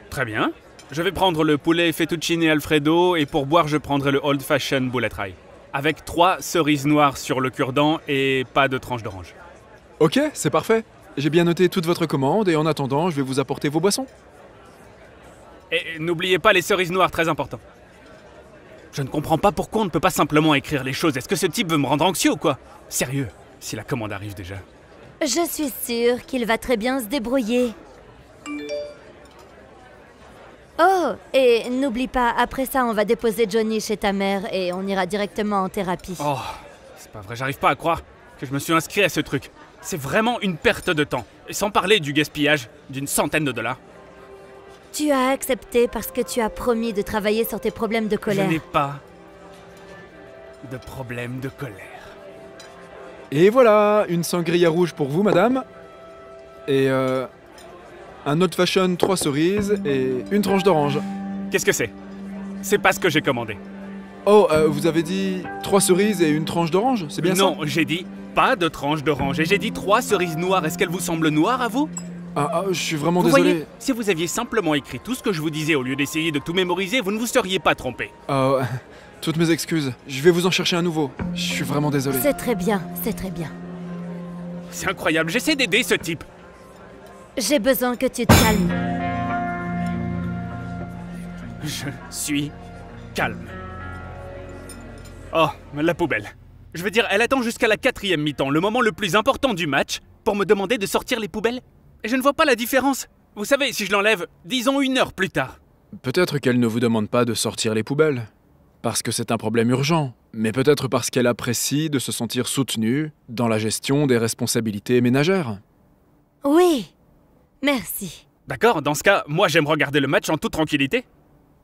Très bien. Je vais prendre le poulet fettuccine Alfredo et pour boire, je prendrai le Old Fashioned Bullet Rye. Avec 3 cerises noires sur le cure-dent et pas de tranche d'orange. Ok, c'est parfait. J'ai bien noté toute votre commande et en attendant, je vais vous apporter vos boissons. Et n'oubliez pas les cerises noires, très important. Je ne comprends pas pourquoi on ne peut pas simplement écrire les choses. Est-ce que ce type veut me rendre anxieux ou quoi? Sérieux, si la commande arrive déjà. Je suis sûre qu'il va très bien se débrouiller. Oh, et n'oublie pas, après ça, on va déposer Johnny chez ta mère et on ira directement en thérapie. Oh, c'est pas vrai, j'arrive pas à croire que je me suis inscrit à ce truc. C'est vraiment une perte de temps. Et sans parler du gaspillage d'une centaine de dollars. Tu as accepté parce que tu as promis de travailler sur tes problèmes de colère. Je n'ai pas de problème de colère. Et voilà, une sangria rouge pour vous, madame. Et un old fashion 3 cerises et une tranche d'orange. Qu'est-ce que c'est? C'est pas ce que j'ai commandé. Oh, vous avez dit 3 cerises et une tranche d'orange, c'est bien ça? Non, j'ai dit pas de tranche d'orange et j'ai dit 3 cerises noires. Est-ce qu'elles vous semblent noires à vous? Je suis vraiment vous désolé. Voyez, si vous aviez simplement écrit tout ce que je vous disais au lieu d'essayer de tout mémoriser, vous ne vous seriez pas trompé. Toutes mes excuses. Je vais vous en chercher un nouveau. Je suis vraiment désolé. C'est très bien, c'est très bien. C'est incroyable, j'essaie d'aider ce type. J'ai besoin que tu te calmes. Je suis calme. Oh, la poubelle. Je veux dire, elle attend jusqu'à la 4e mi-temps, le moment le plus important du match, pour me demander de sortir les poubelles. Et je ne vois pas la différence. Vous savez, si je l'enlève, disons 1 heure plus tard. Peut-être qu'elle ne vous demande pas de sortir les poubelles, parce que c'est un problème urgent, mais peut-être parce qu'elle apprécie de se sentir soutenue dans la gestion des responsabilités ménagères. Oui, merci. D'accord, dans ce cas, moi j'aime regarder le match en toute tranquillité.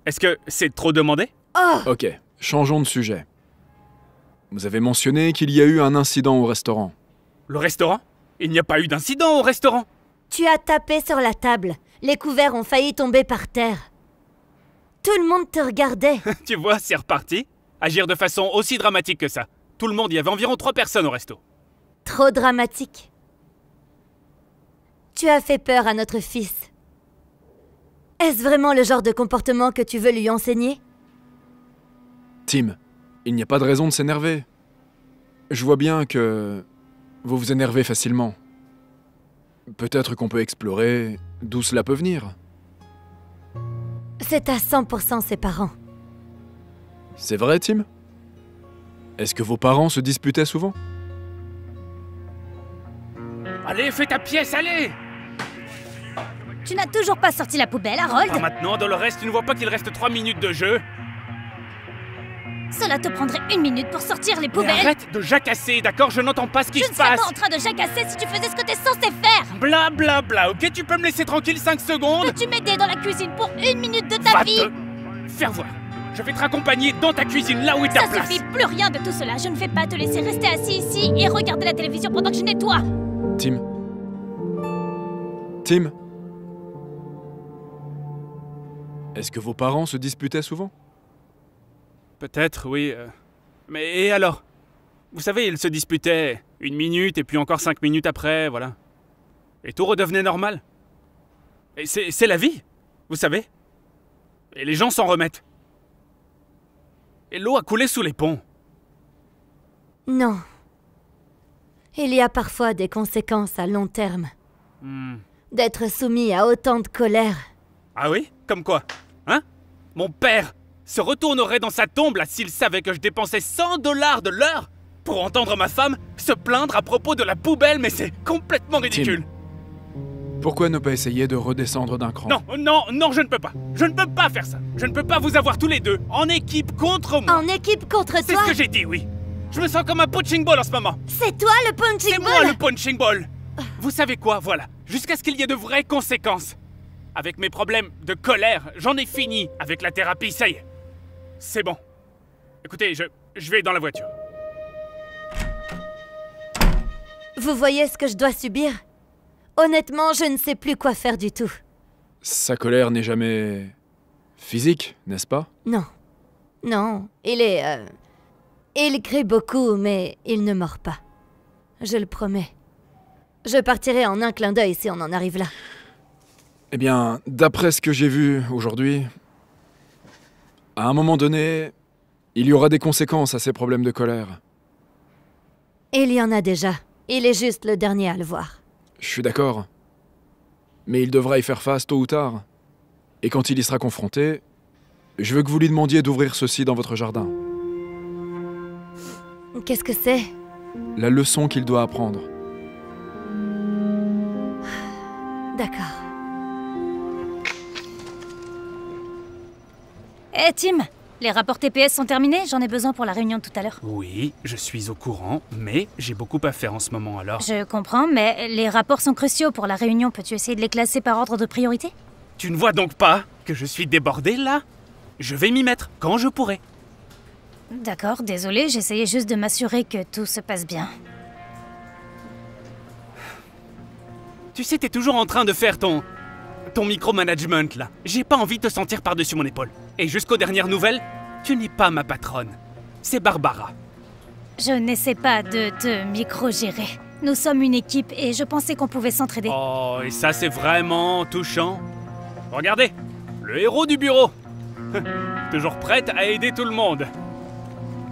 Est-ce que c'est trop demandé? Ok, changeons de sujet. Vous avez mentionné qu'il y a eu un incident au restaurant. Le restaurant? Il n'y a pas eu d'incident au restaurant. Tu as tapé sur la table. Les couverts ont failli tomber par terre. Tout le monde te regardait. Tu vois, c'est reparti. Agir de façon aussi dramatique que ça. Tout le monde, il y avait environ 3 personnes au resto. Trop dramatique. Tu as fait peur à notre fils. Est-ce vraiment le genre de comportement que tu veux lui enseigner? Tim, il n'y a pas de raison de s'énerver. Je vois bien que vous vous énervez facilement. Peut-être qu'on peut explorer d'où cela peut venir. C'est à 100% ses parents. C'est vrai, Tim? Est-ce que vos parents se disputaient souvent? Allez, fais ta pièce, allez! Tu n'as toujours pas sorti la poubelle, Harold? Pas maintenant, dans le reste, tu ne vois pas qu'il reste 3 minutes de jeu? Cela te prendrait 1 minute pour sortir les poubelles. Mais arrête de jacasser, d'accord? Je n'entends pas ce qui se passe. Je ne serais pas en train de jacasser si tu faisais ce que t'es censé faire. Bla bla bla, ok? Tu peux me laisser tranquille 5 secondes? Peux-tu m'aider dans la cuisine pour 1 minute de ta vie? Faire voir. Je vais te raccompagner dans ta cuisine, là où est ta place. Ça suffit, plus rien de tout cela. Je ne vais pas te laisser rester assis ici et regarder la télévision pendant que je nettoie. Tim. Tim. Est-ce que vos parents se disputaient souvent? Peut-être, oui. Mais et alors? Vous savez, ils se disputaient 1 minute et puis encore 5 minutes après, voilà. Et tout redevenait normal. Et c'est la vie, vous savez. Et les gens s'en remettent. Et l'eau a coulé sous les ponts. Non. Il y a parfois des conséquences à long terme. D'être soumis à autant de colère. Ah oui? Comme quoi? Hein? Mon père se retournerait dans sa tombe là s'il savait que je dépensais 100 $ de l'heure pour entendre ma femme se plaindre à propos de la poubelle, mais c'est complètement ridicule. Tim, pourquoi ne pas essayer de redescendre d'un cran? Non, non, non, je ne peux pas. Je ne peux pas faire ça. Je ne peux pas vous avoir tous les deux en équipe contre moi. En équipe contre toi? C'est ce que j'ai dit, oui. Je me sens comme un punching ball en ce moment. C'est toi le punching ball? C'est moi le punching ball. Vous savez quoi, voilà. Jusqu'à ce qu'il y ait de vraies conséquences. Avec mes problèmes de colère, j'en ai fini avec la thérapie, ça y est. C'est bon. Écoutez, je vais dans la voiture. Vous voyez ce que je dois subir? Honnêtement, je ne sais plus quoi faire du tout. Sa colère n'est jamais physique, n'est-ce pas? Non. Non, il crie beaucoup, mais il ne mord pas. Je le promets. Je partirai en un clin d'œil si on en arrive là. Eh bien, d'après ce que j'ai vu aujourd'hui, à un moment donné, il y aura des conséquences à ces problèmes de colère. Il y en a déjà. Il est juste le dernier à le voir. Je suis d'accord. Mais il devra y faire face tôt ou tard. Et quand il y sera confronté, je veux que vous lui demandiez d'ouvrir ceci dans votre jardin. Qu'est-ce que c'est? La leçon qu'il doit apprendre. D'accord. Hé, Tim, Les rapports TPS sont terminés? J'en ai besoin pour la réunion de tout à l'heure. Oui, je suis au courant, mais j'ai beaucoup à faire en ce moment alors. Je comprends, mais les rapports sont cruciaux pour la réunion. Peux-tu essayer de les classer par ordre de priorité? Tu ne vois donc pas que je suis débordé là? Je vais m'y mettre quand je pourrai. D'accord, désolé, j'essayais juste de m'assurer que tout se passe bien. Tu sais, t'es toujours en train de faire ton micromanagement là. J'ai pas envie de te sentir par-dessus mon épaule. Et jusqu'aux dernières nouvelles, tu n'es pas ma patronne. C'est Barbara. Je n'essaie pas de te micro-gérer. Nous sommes une équipe et je pensais qu'on pouvait s'entraider. Oh, et ça c'est vraiment touchant. Regardez, le héros du bureau. Toujours prête à aider tout le monde.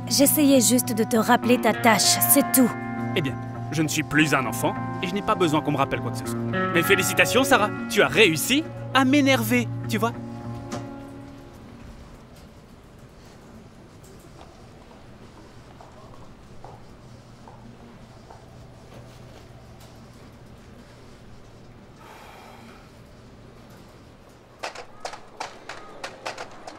J'essayais juste de te rappeler ta tâche, c'est tout. Eh bien, je ne suis plus un enfant et je n'ai pas besoin qu'on me rappelle quoi que ce soit. Mais félicitations, Sarah, tu as réussi à m'énerver, tu vois.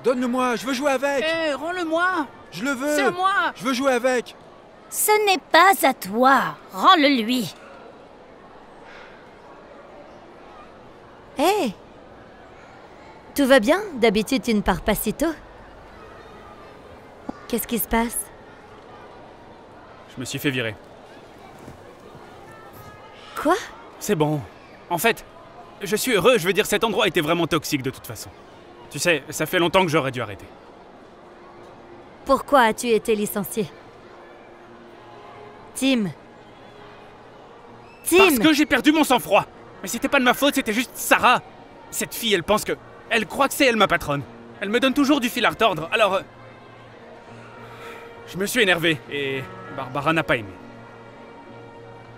Donne-le-moi, je veux jouer avec. Hé, rends-le-moi. Je le veux. C'est à moi. Je veux jouer avec. Ce n'est pas à toi. Rends-le lui. Hé! Tout va bien? D'habitude, tu ne pars pas si tôt. Qu'est-ce qui se passe? Je me suis fait virer. Quoi? C'est bon. En fait, je suis heureux, je veux dire, cet endroit était vraiment toxique de toute façon. Tu sais, ça fait longtemps que j'aurais dû arrêter. Pourquoi as-tu été licencié? Tim. Parce que j'ai perdu mon sang-froid. Mais c'était pas de ma faute, c'était juste Sarah. Cette fille, elle pense que... Elle croit que c'est elle ma patronne. Elle me donne toujours du fil à retordre, alors... Je me suis énervé, et Barbara n'a pas aimé.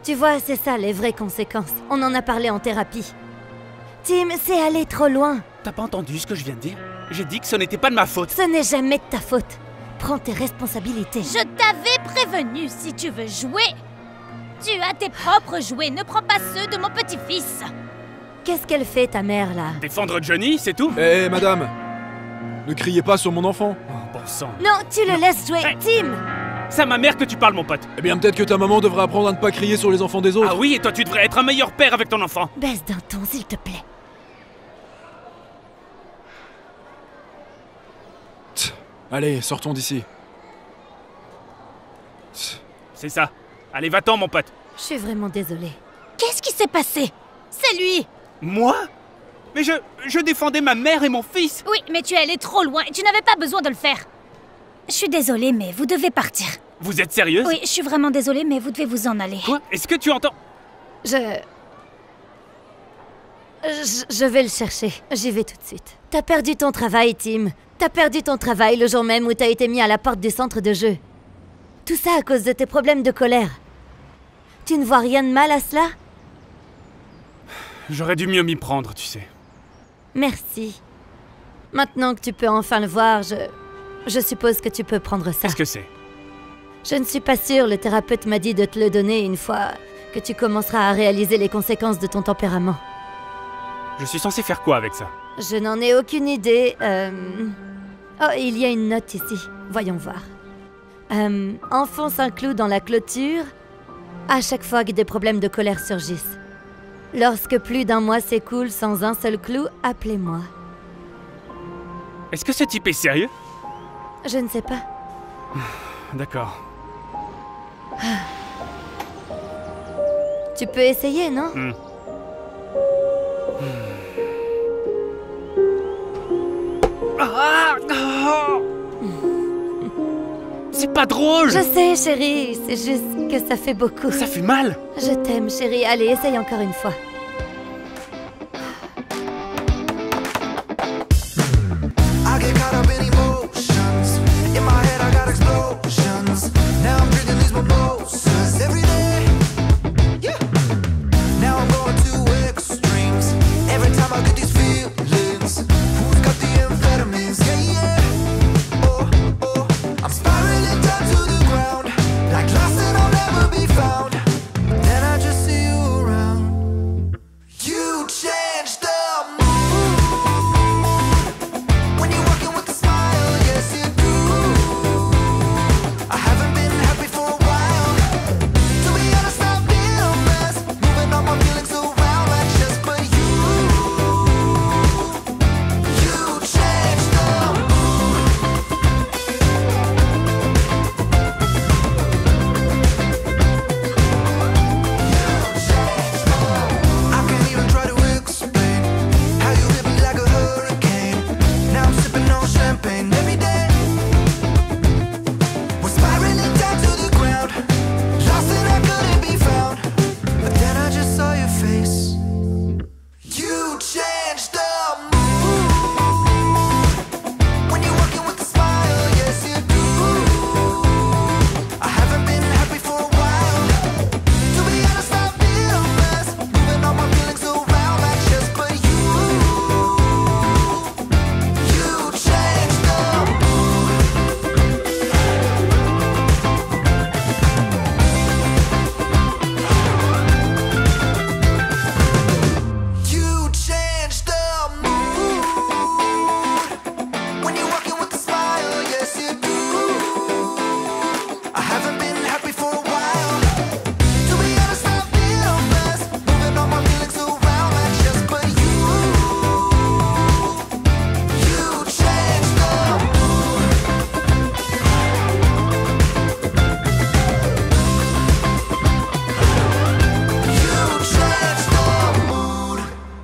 Tu vois, c'est ça les vraies conséquences. On en a parlé en thérapie. Tim, c'est aller trop loin. T'as pas entendu ce que je viens de dire? J'ai dit que ce n'était pas de ma faute. Ce n'est jamais de ta faute. Prends tes responsabilités. Je t'avais prévenu, si tu veux jouer, tu as tes propres jouets, ne prends pas ceux de mon petit-fils. Qu'est-ce qu'elle fait, ta mère, là? Défendre Johnny, c'est tout? Hé, madame, ne criez pas sur mon enfant. Oh, bon sang. Non, tu le laisses jouer, Tim. C'est à ma mère que tu parles, mon pote. Eh bien, peut-être que ta maman devrait apprendre à ne pas crier sur les enfants des autres. Ah oui, et toi, tu devrais être un meilleur père avec ton enfant. Baisse d'un ton, s'il te plaît. Allez, sortons d'ici. C'est ça. Allez, va-t'en, mon pote. Je suis vraiment désolée. Qu'est-ce qui s'est passé? C'est lui. Moi? Mais je défendais ma mère et mon fils. Oui, mais tu es allé trop loin et tu n'avais pas besoin de le faire. Je suis désolée, mais vous devez partir. Vous êtes sérieuse? Oui, je suis vraiment désolée, mais vous devez vous en aller. Quoi? Est-ce que tu entends? Je vais le chercher. J'y vais tout de suite. T'as perdu ton travail, Tim. T'as perdu ton travail le jour même où t'as été mis à la porte du centre de jeu. Tout ça à cause de tes problèmes de colère. Tu ne vois rien de mal à cela? J'aurais dû mieux m'y prendre, tu sais. Merci. Maintenant que tu peux enfin le voir, je suppose que tu peux prendre ça. Qu'est-ce que c'est? Je ne suis pas sûre, le thérapeute m'a dit de te le donner une fois que tu commenceras à réaliser les conséquences de ton tempérament. Je suis censé faire quoi avec ça? Je n'en ai aucune idée. Oh, il y a une note ici. Voyons voir. Enfonce un clou dans la clôture à chaque fois que des problèmes de colère surgissent. Lorsque plus d'un mois s'écoule sans un seul clou, appelez-moi. Est-ce que ce type est sérieux? Je ne sais pas. D'accord. Tu peux essayer, non? C'est pas drôle! Je sais, chérie, c'est juste que ça fait beaucoup. Ça fait mal! Je t'aime, chérie. Allez, essaye encore une fois.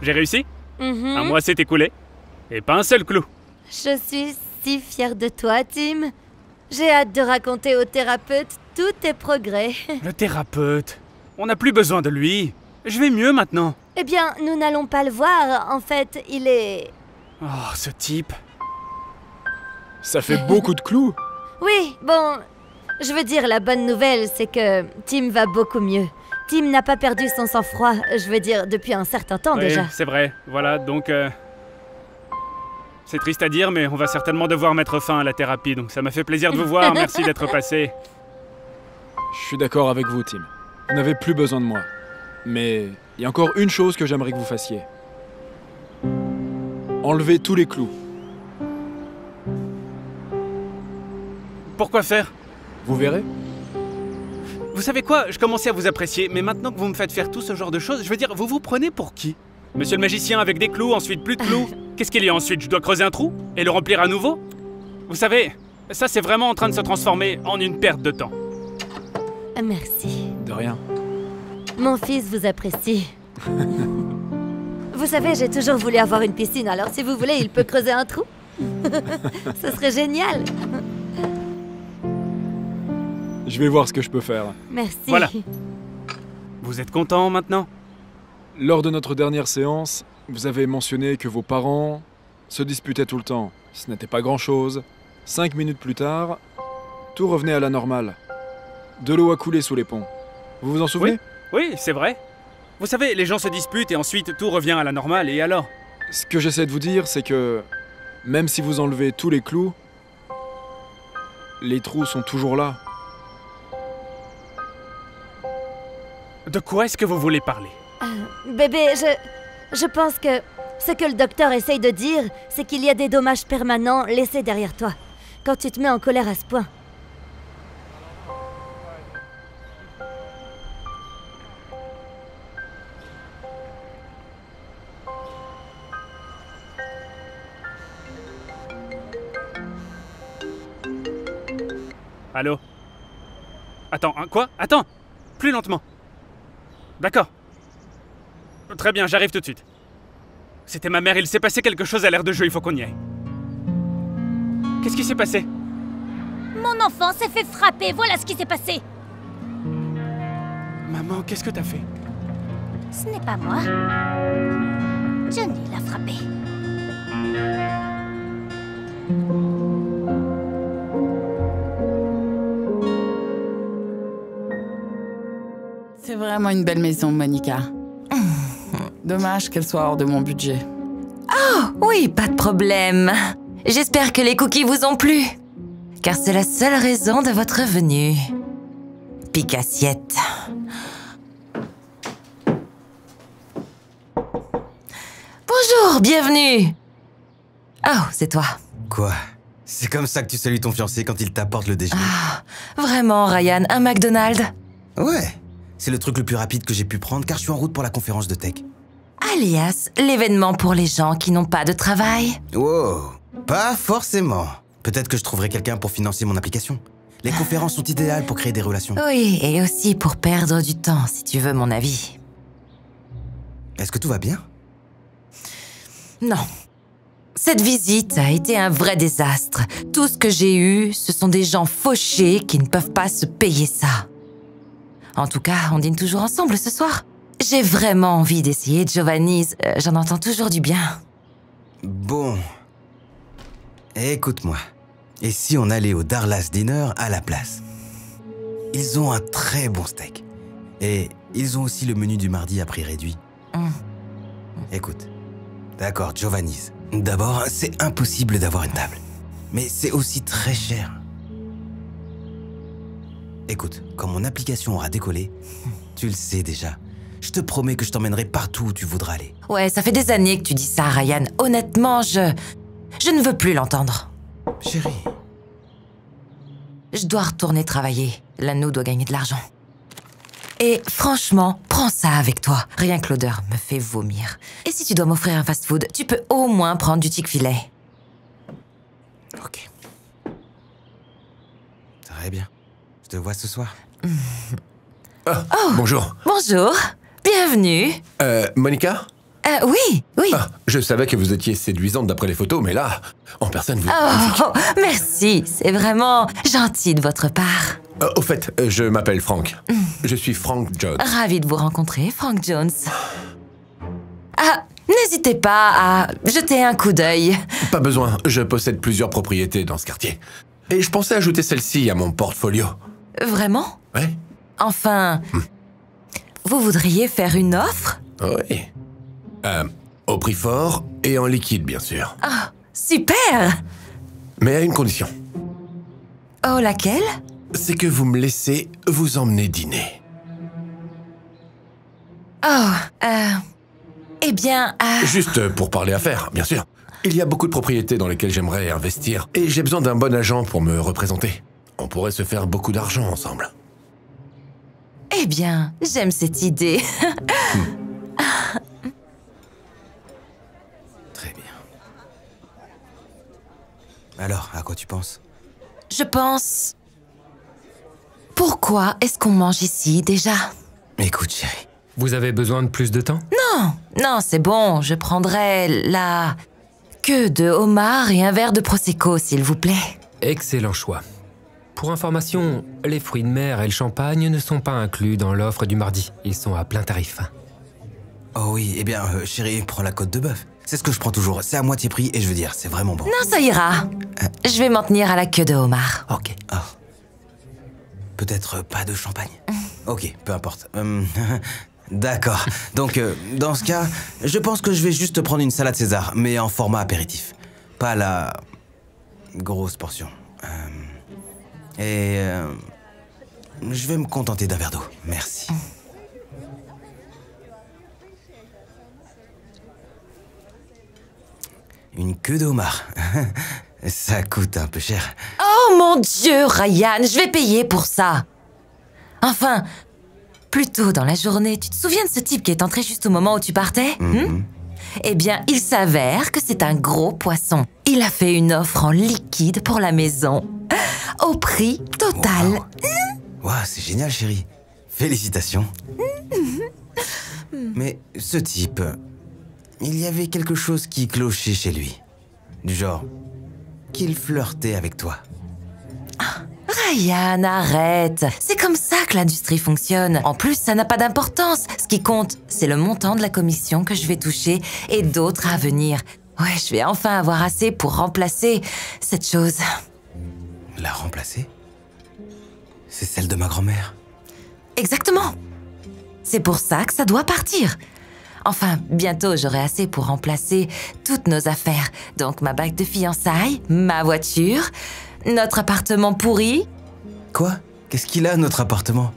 J'ai réussi? Mhm. Un mois s'est écoulé. Et pas un seul clou. Je suis si fière de toi, Tim. J'ai hâte de raconter au thérapeute tous tes progrès. Le thérapeute. On n'a plus besoin de lui. Je vais mieux maintenant. Eh bien, nous n'allons pas le voir. En fait, il est... Oh, ce type. Ça fait beaucoup de clous. Oui, bon... Je veux dire, la bonne nouvelle, c'est que Tim va beaucoup mieux. Tim n'a pas perdu son sang-froid, je veux dire, depuis un certain temps Oui, déjà. c'est vrai. Voilà, donc... C'est triste à dire, mais on va certainement devoir mettre fin à la thérapie, donc ça m'a fait plaisir de vous voir. Merci d'être passé. Je suis d'accord avec vous, Tim. Vous n'avez plus besoin de moi. Mais il y a encore une chose que j'aimerais que vous fassiez. Enlevez tous les clous. Pourquoi faire? Vous verrez. Vous savez quoi? Je commençais à vous apprécier, mais maintenant que vous me faites faire tout ce genre de choses, je veux dire, vous vous prenez pour qui? Monsieur le magicien avec des clous, ensuite plus de clous. Qu'est-ce qu'il y a ensuite? Je dois creuser un trou? Et le remplir à nouveau? Vous savez, ça c'est vraiment en train de se transformer en une perte de temps. Merci. De rien. Mon fils vous apprécie. Vous savez, j'ai toujours voulu avoir une piscine, alors si vous voulez, il peut creuser un trou. Ce serait génial. Je vais voir ce que je peux faire. Merci. Voilà. Vous êtes content maintenant? Lors de notre dernière séance, vous avez mentionné que vos parents se disputaient tout le temps. Ce n'était pas grand-chose. 5 minutes plus tard, tout revenait à la normale. De l'eau a coulé sous les ponts. Vous vous en souvenez? Oui, c'est vrai. Vous savez, les gens se disputent et ensuite tout revient à la normale, et alors? Ce que j'essaie de vous dire, c'est que même si vous enlevez tous les clous, les trous sont toujours là. De quoi est-ce que vous voulez parler? Bébé, je pense que ce que le docteur essaye de dire, c'est qu'il y a des dommages permanents laissés derrière toi, quand tu te mets en colère à ce point. Allô? Attends, hein, quoi? Attends! Plus lentement. D'accord. Très bien, j'arrive tout de suite. C'était ma mère, il s'est passé quelque chose à l'air de jeu, il faut qu'on y aille. Qu'est-ce qui s'est passé? Mon enfant s'est fait frapper, voilà ce qui s'est passé. Maman, qu'est-ce que t'as fait? Ce n'est pas moi. Johnny l'a frappé. C'est vraiment une belle maison, Monica. Dommage qu'elle soit hors de mon budget. Oh, oui, pas de problème. J'espère que les cookies vous ont plu, car c'est la seule raison de votre venue. Pique assiette. Bonjour, bienvenue. Oh, c'est toi. Quoi? C'est comme ça que tu salues ton fiancé quand il t'apporte le déjeuner? Vraiment, Ryan, un McDonald's? Ouais, c'est le truc le plus rapide que j'ai pu prendre car je suis en route pour la conférence de tech. Alias, l'événement pour les gens qui n'ont pas de travail. Wow, pas forcément. Peut-être que je trouverai quelqu'un pour financer mon application. Les conférences sont idéales pour créer des relations. Oui, et aussi pour perdre du temps, si tu veux mon avis. Est-ce que tout va bien? Non. Cette visite a été un vrai désastre. Tout ce que j'ai eu, ce sont des gens fauchés qui ne peuvent pas se payer ça. En tout cas, on dîne toujours ensemble ce soir. J'ai vraiment envie d'essayer Giovanni's. J'en entends toujours du bien. Bon. Écoute-moi. Et si on allait au Darlas Dinner à la place? Ils ont un très bon steak. Et ils ont aussi le menu du mardi à prix réduit. Écoute. D'accord, Giovanni's. D'abord, c'est impossible d'avoir une table. Mais c'est aussi très cher. Écoute, quand mon application aura décollé, tu le sais déjà, je te promets que je t'emmènerai partout où tu voudras aller. Ouais, ça fait des années que tu dis ça, Ryan. Honnêtement, je ne veux plus l'entendre. Chérie. Je dois retourner travailler. L'anneau doit gagner de l'argent. Et franchement, prends ça avec toi. Rien que l'odeur me fait vomir. Et si tu dois m'offrir un fast-food, tu peux au moins prendre du Chick-fil-A. Ok. Très bien. Je te vois ce soir. Oh, bonjour. Bonjour. Bienvenue. Monica? Oui. Ah, je savais que vous étiez séduisante d'après les photos, mais là, en personne, vous êtes magnifique. Oh, merci, c'est vraiment gentil de votre part. Au fait, je m'appelle Frank. Je suis Frank Jones. Ravi de vous rencontrer, Frank Jones. Ah, n'hésitez pas à jeter un coup d'œil. Pas besoin, je possède plusieurs propriétés dans ce quartier. Et je pensais ajouter celle-ci à mon portfolio. Vraiment? Ouais. Enfin, vous voudriez faire une offre? Oui. Au prix fort et en liquide, bien sûr. Ah, super! Mais à une condition. Oh, laquelle? C'est que vous me laissez vous emmener dîner. Oh, eh bien... Juste pour parler affaires, bien sûr. Il y a beaucoup de propriétés dans lesquelles j'aimerais investir, et j'ai besoin d'un bon agent pour me représenter. On pourrait se faire beaucoup d'argent ensemble. Eh bien, j'aime cette idée. Très bien. Alors, à quoi tu penses? Je pense... Pourquoi est-ce qu'on mange ici, déjà? Écoute, chérie. Vous avez besoin de plus de temps? Non, c'est bon. Je prendrai la queue de homard et un verre de prosecco, s'il vous plaît. Excellent choix. Pour information, les fruits de mer et le champagne ne sont pas inclus dans l'offre du mardi. Ils sont à plein tarif. Oh oui, eh bien, chérie, prends la côte de bœuf. C'est ce que je prends toujours. C'est à moitié prix et je veux dire, c'est vraiment bon. Non, ça ira. Je vais m'en tenir à la queue de homard. Ok. Oh. Peut-être pas de champagne. Ok, peu importe. D'accord. Donc, dans ce cas, je pense que je vais juste prendre une salade César, mais en format apéritif. Pas la grosse portion. Je vais me contenter d'un verre d'eau. Merci. Une queue de homard. Ça coûte un peu cher. Oh mon Dieu, Ryan, je vais payer pour ça. Enfin, plus tôt dans la journée, tu te souviens de ce type qui est entré juste au moment où tu partais? Eh bien, il s'avère que c'est un gros poisson. Il a fait une offre en liquide pour la maison, au prix total. Wow, c'est génial, chérie. Félicitations. Mais ce type, il y avait quelque chose qui clochait chez lui. Du genre, qu'il flirtait avec toi. Ryan, arrête. C'est comme ça que l'industrie fonctionne. En plus, ça n'a pas d'importance. Ce qui compte, c'est le montant de la commission que je vais toucher et d'autres à venir. Ouais, je vais enfin avoir assez pour remplacer cette chose. La remplacer? C'est celle de ma grand-mère. Exactement. C'est pour ça que ça doit partir. Enfin, bientôt, j'aurai assez pour remplacer toutes nos affaires. Donc, ma bague de fiançailles, ma voiture, notre appartement pourri. Quoi? Qu'est-ce qu'il a, notre appartement?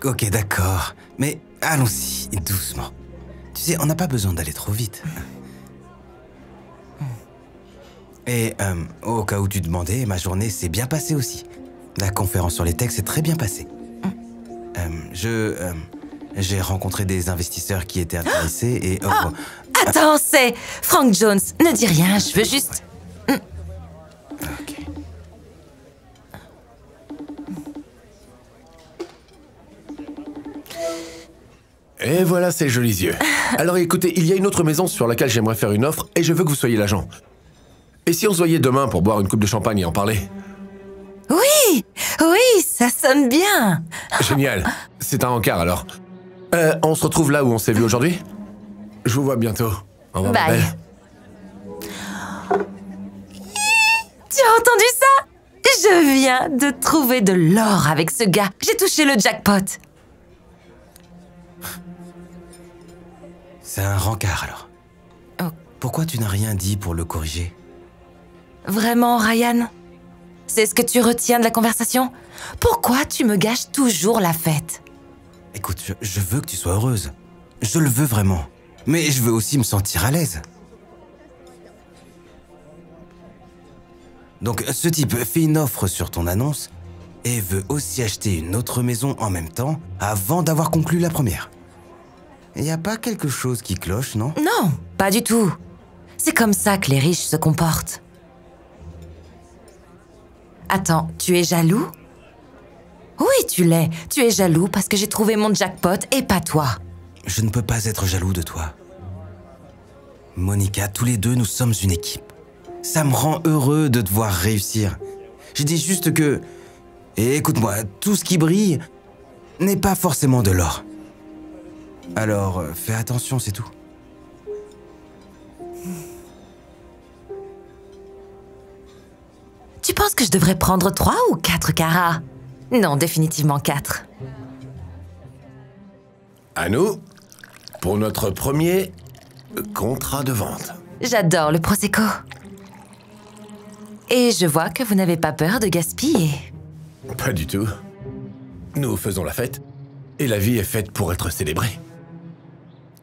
Ok, d'accord. Mais allons-y, doucement. Tu sais, on n'a pas besoin d'aller trop vite. Et au cas où tu demandais, ma journée s'est bien passée aussi. La conférence sur les textes s'est très bien passée. J'ai rencontré des investisseurs qui étaient intéressés et... Attends, c'est Frank Jones. Ne dis rien, je veux juste... Ok. Et voilà ces jolis yeux. Alors écoutez, il y a une autre maison sur laquelle j'aimerais faire une offre et je veux que vous soyez l'agent. Et si on se voyait demain pour boire une coupe de champagne et en parler? Oui, ça sonne bien. Génial. C'est un encart alors. On se retrouve là où on s'est vu aujourd'hui? Je vous vois bientôt. Au revoir, ma Bye. belle. Tu as entendu ça? Je viens de trouver de l'or avec ce gars. J'ai touché le jackpot. C'est un rencard alors. Pourquoi tu n'as rien dit pour le corriger? Vraiment, Ryan? C'est ce que tu retiens de la conversation? Pourquoi tu me gâches toujours la fête? Écoute, je veux que tu sois heureuse. Je le veux vraiment. Mais je veux aussi me sentir à l'aise. Donc, ce type fait une offre sur ton annonce et veut aussi acheter une autre maison en même temps avant d'avoir conclu la première. Il n'y a pas quelque chose qui cloche, non? Non, pas du tout. C'est comme ça que les riches se comportent. Attends, tu es jaloux? Oui, tu l'es. Tu es jaloux parce que j'ai trouvé mon jackpot et pas toi. Je ne peux pas être jaloux de toi. Monica, tous les deux, nous sommes une équipe. Ça me rend heureux de te voir réussir. Je dis juste que... Et écoute-moi, tout ce qui brille n'est pas forcément de l'or. Alors, fais attention, c'est tout. Tu penses que je devrais prendre 3 ou 4 carats? Non, définitivement 4. À nous, pour notre premier contrat de vente. J'adore le Prosecco. Et je vois que vous n'avez pas peur de gaspiller. Pas du tout. Nous faisons la fête, et la vie est faite pour être célébrée.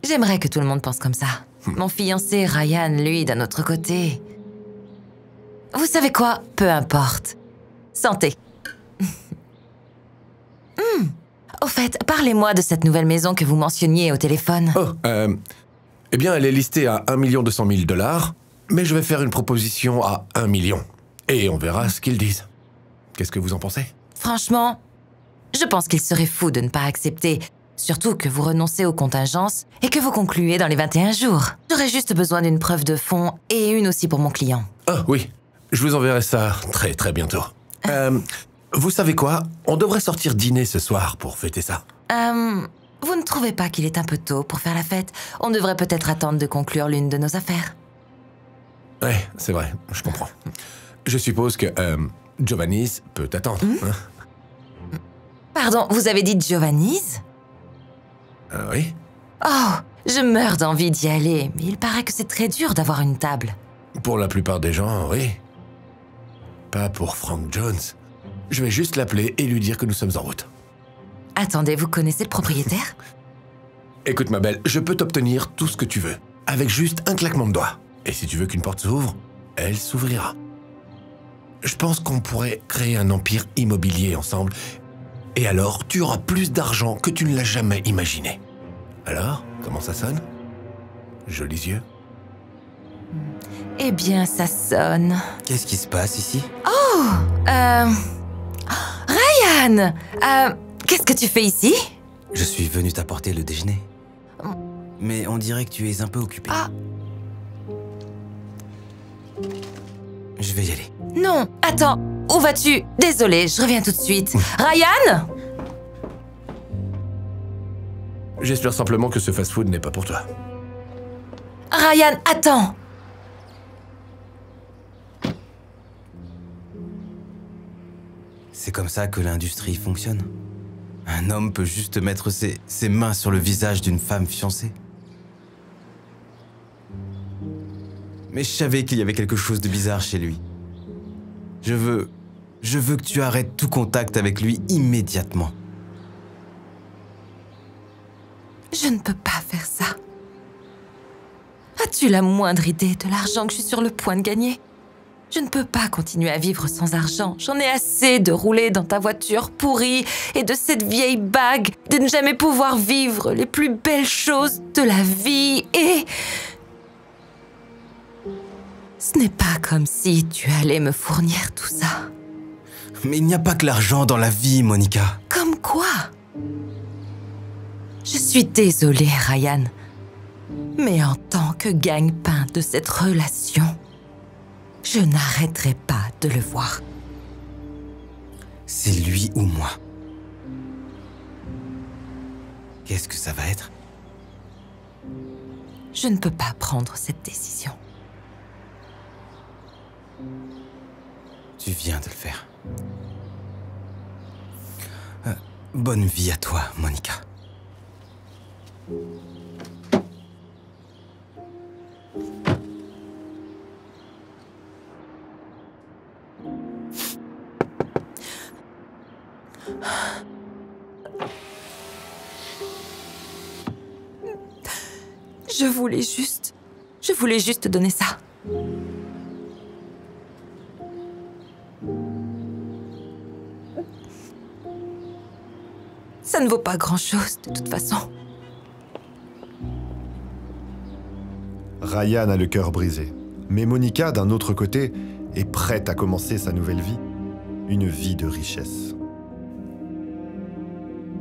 J'aimerais que tout le monde pense comme ça. Mon fiancé Ryan, lui, d'un autre côté... Vous savez quoi? Peu importe. Santé. Au fait, parlez-moi de cette nouvelle maison que vous mentionniez au téléphone. Oh, eh bien, elle est listée à 1 200 000 $, mais je vais faire une proposition à 1 million. Et on verra ce qu'ils disent. Qu'est-ce que vous en pensez? Franchement, je pense qu'il serait fou de ne pas accepter. Surtout que vous renoncez aux contingences et que vous concluez dans les 21 jours. J'aurais juste besoin d'une preuve de fond et une aussi pour mon client. Ah oui, je vous enverrai ça très très bientôt. Vous savez quoi? On devrait sortir dîner ce soir pour fêter ça. Vous ne trouvez pas qu'il est un peu tôt pour faire la fête? On devrait peut-être attendre de conclure l'une de nos affaires. Ouais, c'est vrai, je comprends. Je suppose que Giovanni's peut attendre. Hein? Pardon, vous avez dit Giovanni's? Oui. Oh, je meurs d'envie d'y aller, mais il paraît que c'est très dur d'avoir une table. Pour la plupart des gens, oui. Pas pour Frank Jones. Je vais juste l'appeler et lui dire que nous sommes en route. Attendez, vous connaissez le propriétaire? Écoute ma belle, je peux t'obtenir tout ce que tu veux, avec juste un claquement de doigts. Et si tu veux qu'une porte s'ouvre, elle s'ouvrira. Je pense qu'on pourrait créer un empire immobilier ensemble, et alors tu auras plus d'argent que tu ne l'as jamais imaginé. Alors, comment ça sonne? Jolis yeux? Eh bien, ça sonne... Qu'est-ce qui se passe ici? Oh, Ryan! Qu'est-ce que tu fais ici? Je suis venu t'apporter le déjeuner. Mais on dirait que tu es un peu occupé. Je vais y aller. Non, attends, où vas-tu? Désolée, je reviens tout de suite. Ryan? J'espère simplement que ce fast-food n'est pas pour toi. Ryan, attends! C'est comme ça que l'industrie fonctionne. Un homme peut juste mettre ses mains sur le visage d'une femme fiancée. Mais je savais qu'il y avait quelque chose de bizarre chez lui. Je veux que tu arrêtes tout contact avec lui immédiatement. Je ne peux pas faire ça. As-tu la moindre idée de l'argent que je suis sur le point de gagner? Je ne peux pas continuer à vivre sans argent. J'en ai assez de rouler dans ta voiture pourrie et de cette vieille bague, de ne jamais pouvoir vivre les plus belles choses de la vie et... Ce n'est pas comme si tu allais me fournir tout ça. Mais il n'y a pas que l'argent dans la vie, Monica. Comme quoi? Je suis désolée, Ryan. Mais en tant que gagne-pain de cette relation, je n'arrêterai pas de le voir. C'est lui ou moi. Qu'est-ce que ça va être? Je ne peux pas prendre cette décision. Tu viens de le faire. Bonne vie à toi, Monica. Je voulais juste te donner ça. Ça ne vaut pas grand-chose, de toute façon. Ryan a le cœur brisé. Mais Monica, d'un autre côté, est prête à commencer sa nouvelle vie. Une vie de richesse.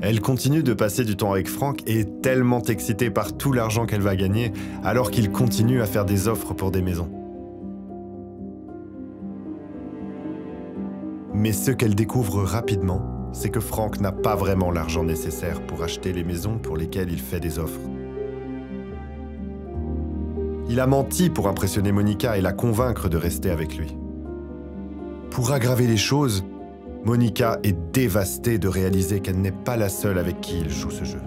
Elle continue de passer du temps avec Frank et est tellement excitée par tout l'argent qu'elle va gagner alors qu'il continue à faire des offres pour des maisons. Mais ce qu'elle découvre rapidement, c'est que Frank n'a pas vraiment l'argent nécessaire pour acheter les maisons pour lesquelles il fait des offres. Il a menti pour impressionner Monica et la convaincre de rester avec lui. Pour aggraver les choses, Monica est dévastée de réaliser qu'elle n'est pas la seule avec qui il joue ce jeu.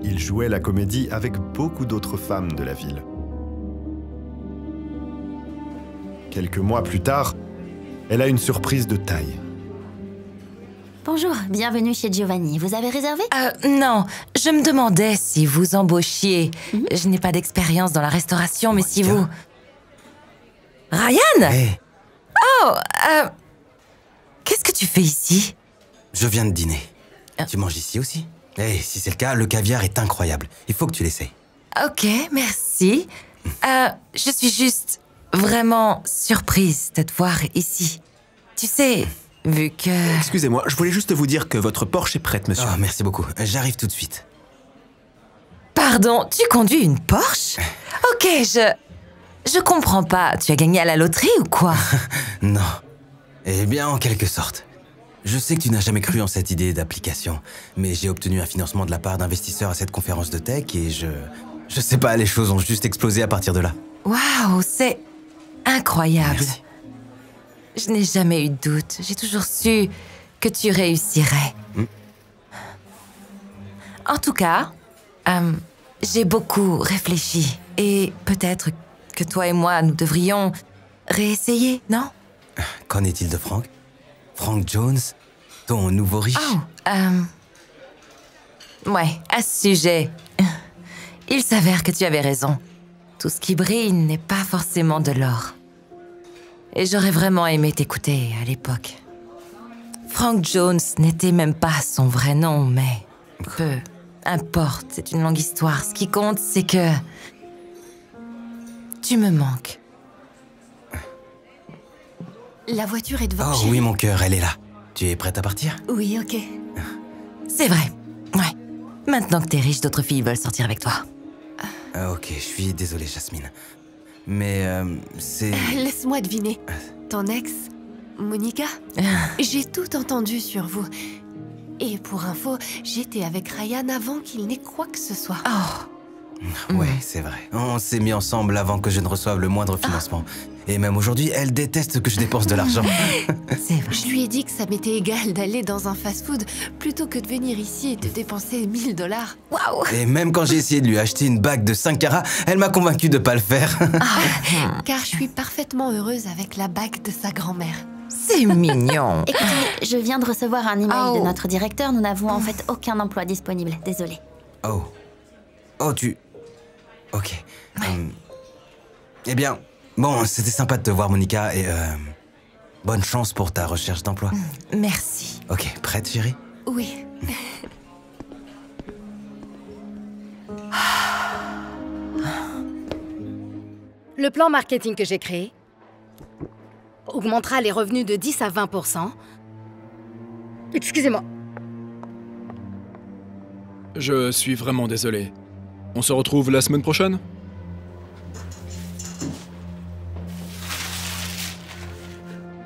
Il jouait la comédie avec beaucoup d'autres femmes de la ville. Quelques mois plus tard, elle a une surprise de taille. Bonjour, bienvenue chez Giovanni. Vous avez réservé? Non, je me demandais si vous embauchiez. Je n'ai pas d'expérience dans la restauration, mais si vous... Ryan? Hey. Oh, qu'est-ce que tu fais ici? Je viens de dîner. Tu manges ici aussi? Eh, si c'est le cas, le caviar est incroyable. Il faut que tu l'essayes. Ok, merci. Je suis juste vraiment surprise de te voir ici. Tu sais, vu que... Excusez-moi, je voulais juste vous dire que votre Porsche est prête, monsieur. Oh, merci beaucoup. J'arrive tout de suite. Pardon, tu conduis une Porsche? Ok, je comprends pas. Tu as gagné à la loterie ou quoi? Non. Eh bien, en quelque sorte. Je sais que tu n'as jamais cru en cette idée d'application, mais j'ai obtenu un financement de la part d'investisseurs à cette conférence de tech et je sais pas, les choses ont juste explosé à partir de là. Waouh, c'est incroyable. Merci. Je n'ai jamais eu de doute. J'ai toujours su que tu réussirais. En tout cas, j'ai beaucoup réfléchi et peut-être que toi et moi, nous devrions réessayer, non? Qu'en est-il de Frank? Frank Jones, ton nouveau riche? Ouais, à ce sujet, il s'avère que tu avais raison. Tout ce qui brille n'est pas forcément de l'or. Et j'aurais vraiment aimé t'écouter à l'époque. Frank Jones n'était même pas son vrai nom, mais peu importe, c'est une longue histoire. Ce qui compte, c'est que tu me manques. La voiture est devant. Oh chérie. oui, mon cœur, elle est là. Tu es prête à partir? Oui, ok. C'est vrai. Ouais. Maintenant que t'es riche, d'autres filles veulent sortir avec toi. Ok, je suis désolé, Jasmine. Mais c'est... Laisse-moi deviner. Ton ex, Monica? J'ai tout entendu sur vous. Et pour info, j'étais avec Ryan avant qu'il n'ait quoi que ce soit. Ouais, c'est vrai. On s'est mis ensemble avant que je ne reçoive le moindre financement. Et même aujourd'hui, elle déteste que je dépense de l'argent. Je lui ai dit que ça m'était égal d'aller dans un fast-food plutôt que de venir ici et de dépenser $1000. Waouh! Et même quand j'ai essayé de lui acheter une bague de 5 carats, elle m'a convaincu de pas le faire. Car je suis parfaitement heureuse avec la bague de sa grand-mère. C'est mignon. Écoutez, je viens de recevoir un email de notre directeur. Nous n'avons en fait aucun emploi disponible. Désolée. Oh, tu... Ok. Eh bien, bon, c'était sympa de te voir, Monica, et bonne chance pour ta recherche d'emploi. Merci. Ok, prête, chérie? Oui. Le plan marketing que j'ai créé augmentera les revenus de 10 à 20%. Excusez-moi. Je suis vraiment désolé. On se retrouve la semaine prochaine?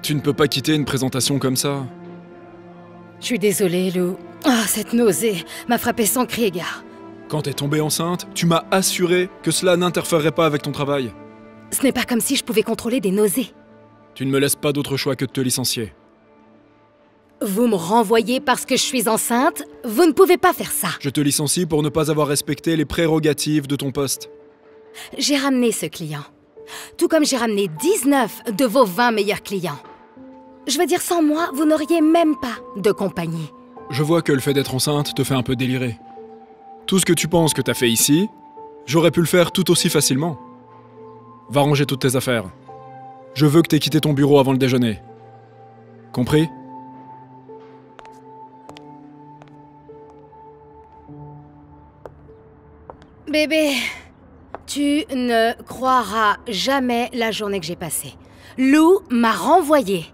Tu ne peux pas quitter une présentation comme ça. Je suis désolée, Lou. Cette nausée m'a frappé sans crier gare. Quand t'es tombée enceinte, tu m'as assuré que cela n'interférerait pas avec ton travail. Ce n'est pas comme si je pouvais contrôler des nausées. Tu ne me laisses pas d'autre choix que de te licencier. Vous me renvoyez parce que je suis enceinte? Vous ne pouvez pas faire ça. Je te licencie pour ne pas avoir respecté les prérogatives de ton poste. J'ai ramené ce client. Tout comme j'ai ramené 19 de vos 20 meilleurs clients. Je veux dire, sans moi, vous n'auriez même pas de compagnie. Je vois que le fait d'être enceinte te fait un peu délirer. Tout ce que tu penses que t'as fait ici, j'aurais pu le faire tout aussi facilement. Va ranger toutes tes affaires. Je veux que t'aies quitté ton bureau avant le déjeuner. Compris? Bébé, tu ne croiras jamais la journée que j'ai passée. Lou m'a renvoyée.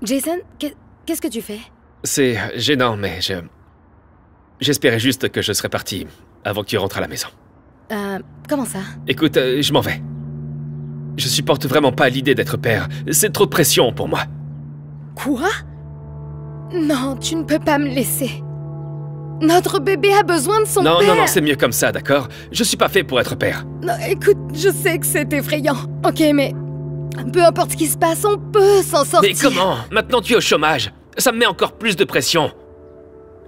Jason, qu'est-ce que tu fais? C'est gênant, mais j'espérais juste que je serais parti avant que tu rentres à la maison. Comment ça? Écoute, je m'en vais. Je supporte vraiment pas l'idée d'être père. C'est trop de pression pour moi. Quoi? Non, tu ne peux pas me laisser. Notre bébé a besoin de son père. Non, c'est mieux comme ça, d'accord? Je suis pas fait pour être père. Non, écoute, je sais que c'est effrayant. Ok, mais peu importe ce qui se passe, on peut s'en sortir. Mais comment? Maintenant tu es au chômage. Ça me met encore plus de pression.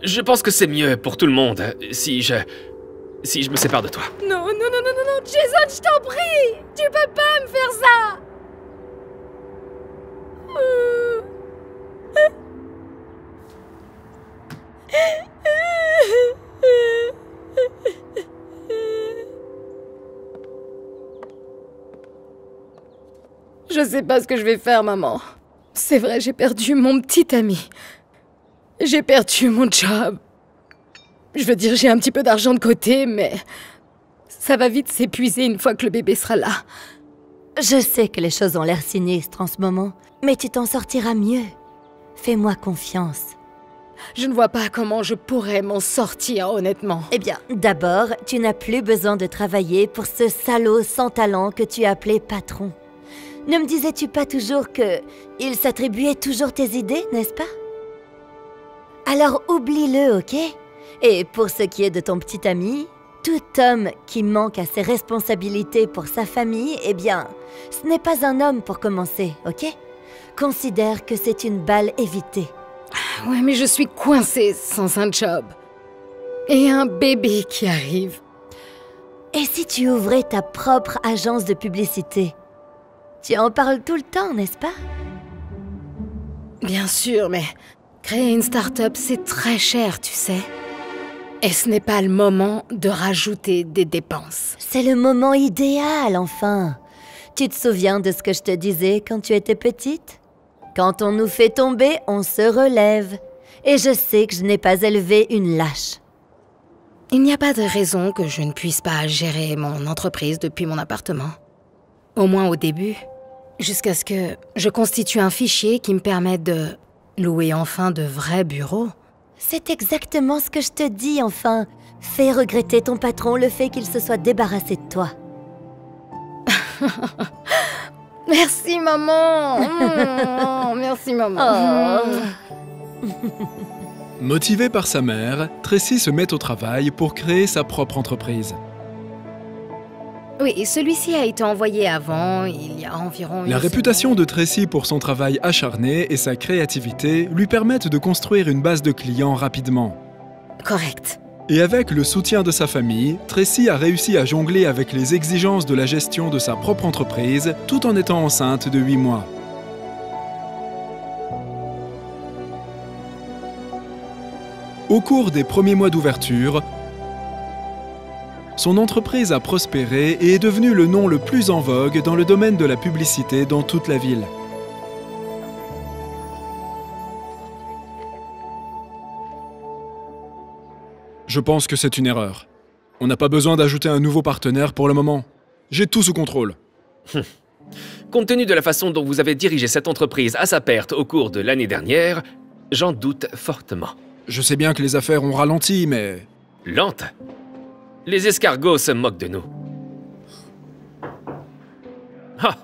Je pense que c'est mieux pour tout le monde si je me sépare de toi. Non, Jason, je t'en prie. Tu peux pas me faire ça. Je sais pas ce que je vais faire, maman. C'est vrai, j'ai perdu mon petit ami. J'ai perdu mon job. Je veux dire, j'ai un petit peu d'argent de côté, mais ça va vite s'épuiser une fois que le bébé sera là. Je sais que les choses ont l'air sinistres en ce moment, mais tu t'en sortiras mieux. Fais-moi confiance. Je ne vois pas comment je pourrais m'en sortir, honnêtement. Eh bien, d'abord, tu n'as plus besoin de travailler pour ce salaud sans talent que tu appelais patron. Ne me disais-tu pas toujours que il s'attribuait toujours tes idées, n'est-ce pas? Alors oublie-le, ok? Et pour ce qui est de ton petit ami, tout homme qui manque à ses responsabilités pour sa famille, eh bien, ce n'est pas un homme pour commencer, ok? Considère que c'est une balle évitée. Ouais, mais je suis coincée sans un job. Et un bébé qui arrive. Et si tu ouvrais ta propre agence de publicité? Tu en parles tout le temps, n'est-ce pas? Bien sûr, mais créer une start-up, c'est très cher, tu sais. Et ce n'est pas le moment de rajouter des dépenses. C'est le moment idéal, enfin. Tu te souviens de ce que je te disais quand tu étais petite? Quand on nous fait tomber, on se relève. Et je sais que je n'ai pas élevé une lâche. Il n'y a pas de raison que je ne puisse pas gérer mon entreprise depuis mon appartement. Au moins au début. Jusqu'à ce que je constitue un fichier qui me permette de louer enfin de vrais bureaux. C'est exactement ce que je te dis, enfin. Fais regretter ton patron le fait qu'il se soit débarrassé de toi. Merci, maman. Merci, maman. Motivée par sa mère, Tracy se met au travail pour créer sa propre entreprise. Oui, celui-ci a été envoyé avant, il y a environ... La réputation de Tracy pour son travail acharné et sa créativité lui permettent de construire une base de clients rapidement. Correct. Et avec le soutien de sa famille, Tracy a réussi à jongler avec les exigences de la gestion de sa propre entreprise tout en étant enceinte de 8 mois. Au cours des premiers mois d'ouverture, son entreprise a prospéré et est devenue le nom le plus en vogue dans le domaine de la publicité dans toute la ville. Je pense que c'est une erreur. On n'a pas besoin d'ajouter un nouveau partenaire pour le moment. J'ai tout sous contrôle. Compte tenu de la façon dont vous avez dirigé cette entreprise à sa perte au cours de l'année dernière, j'en doute fortement. Je sais bien que les affaires ont ralenti, mais... Lente? Les escargots se moquent de nous. Ah!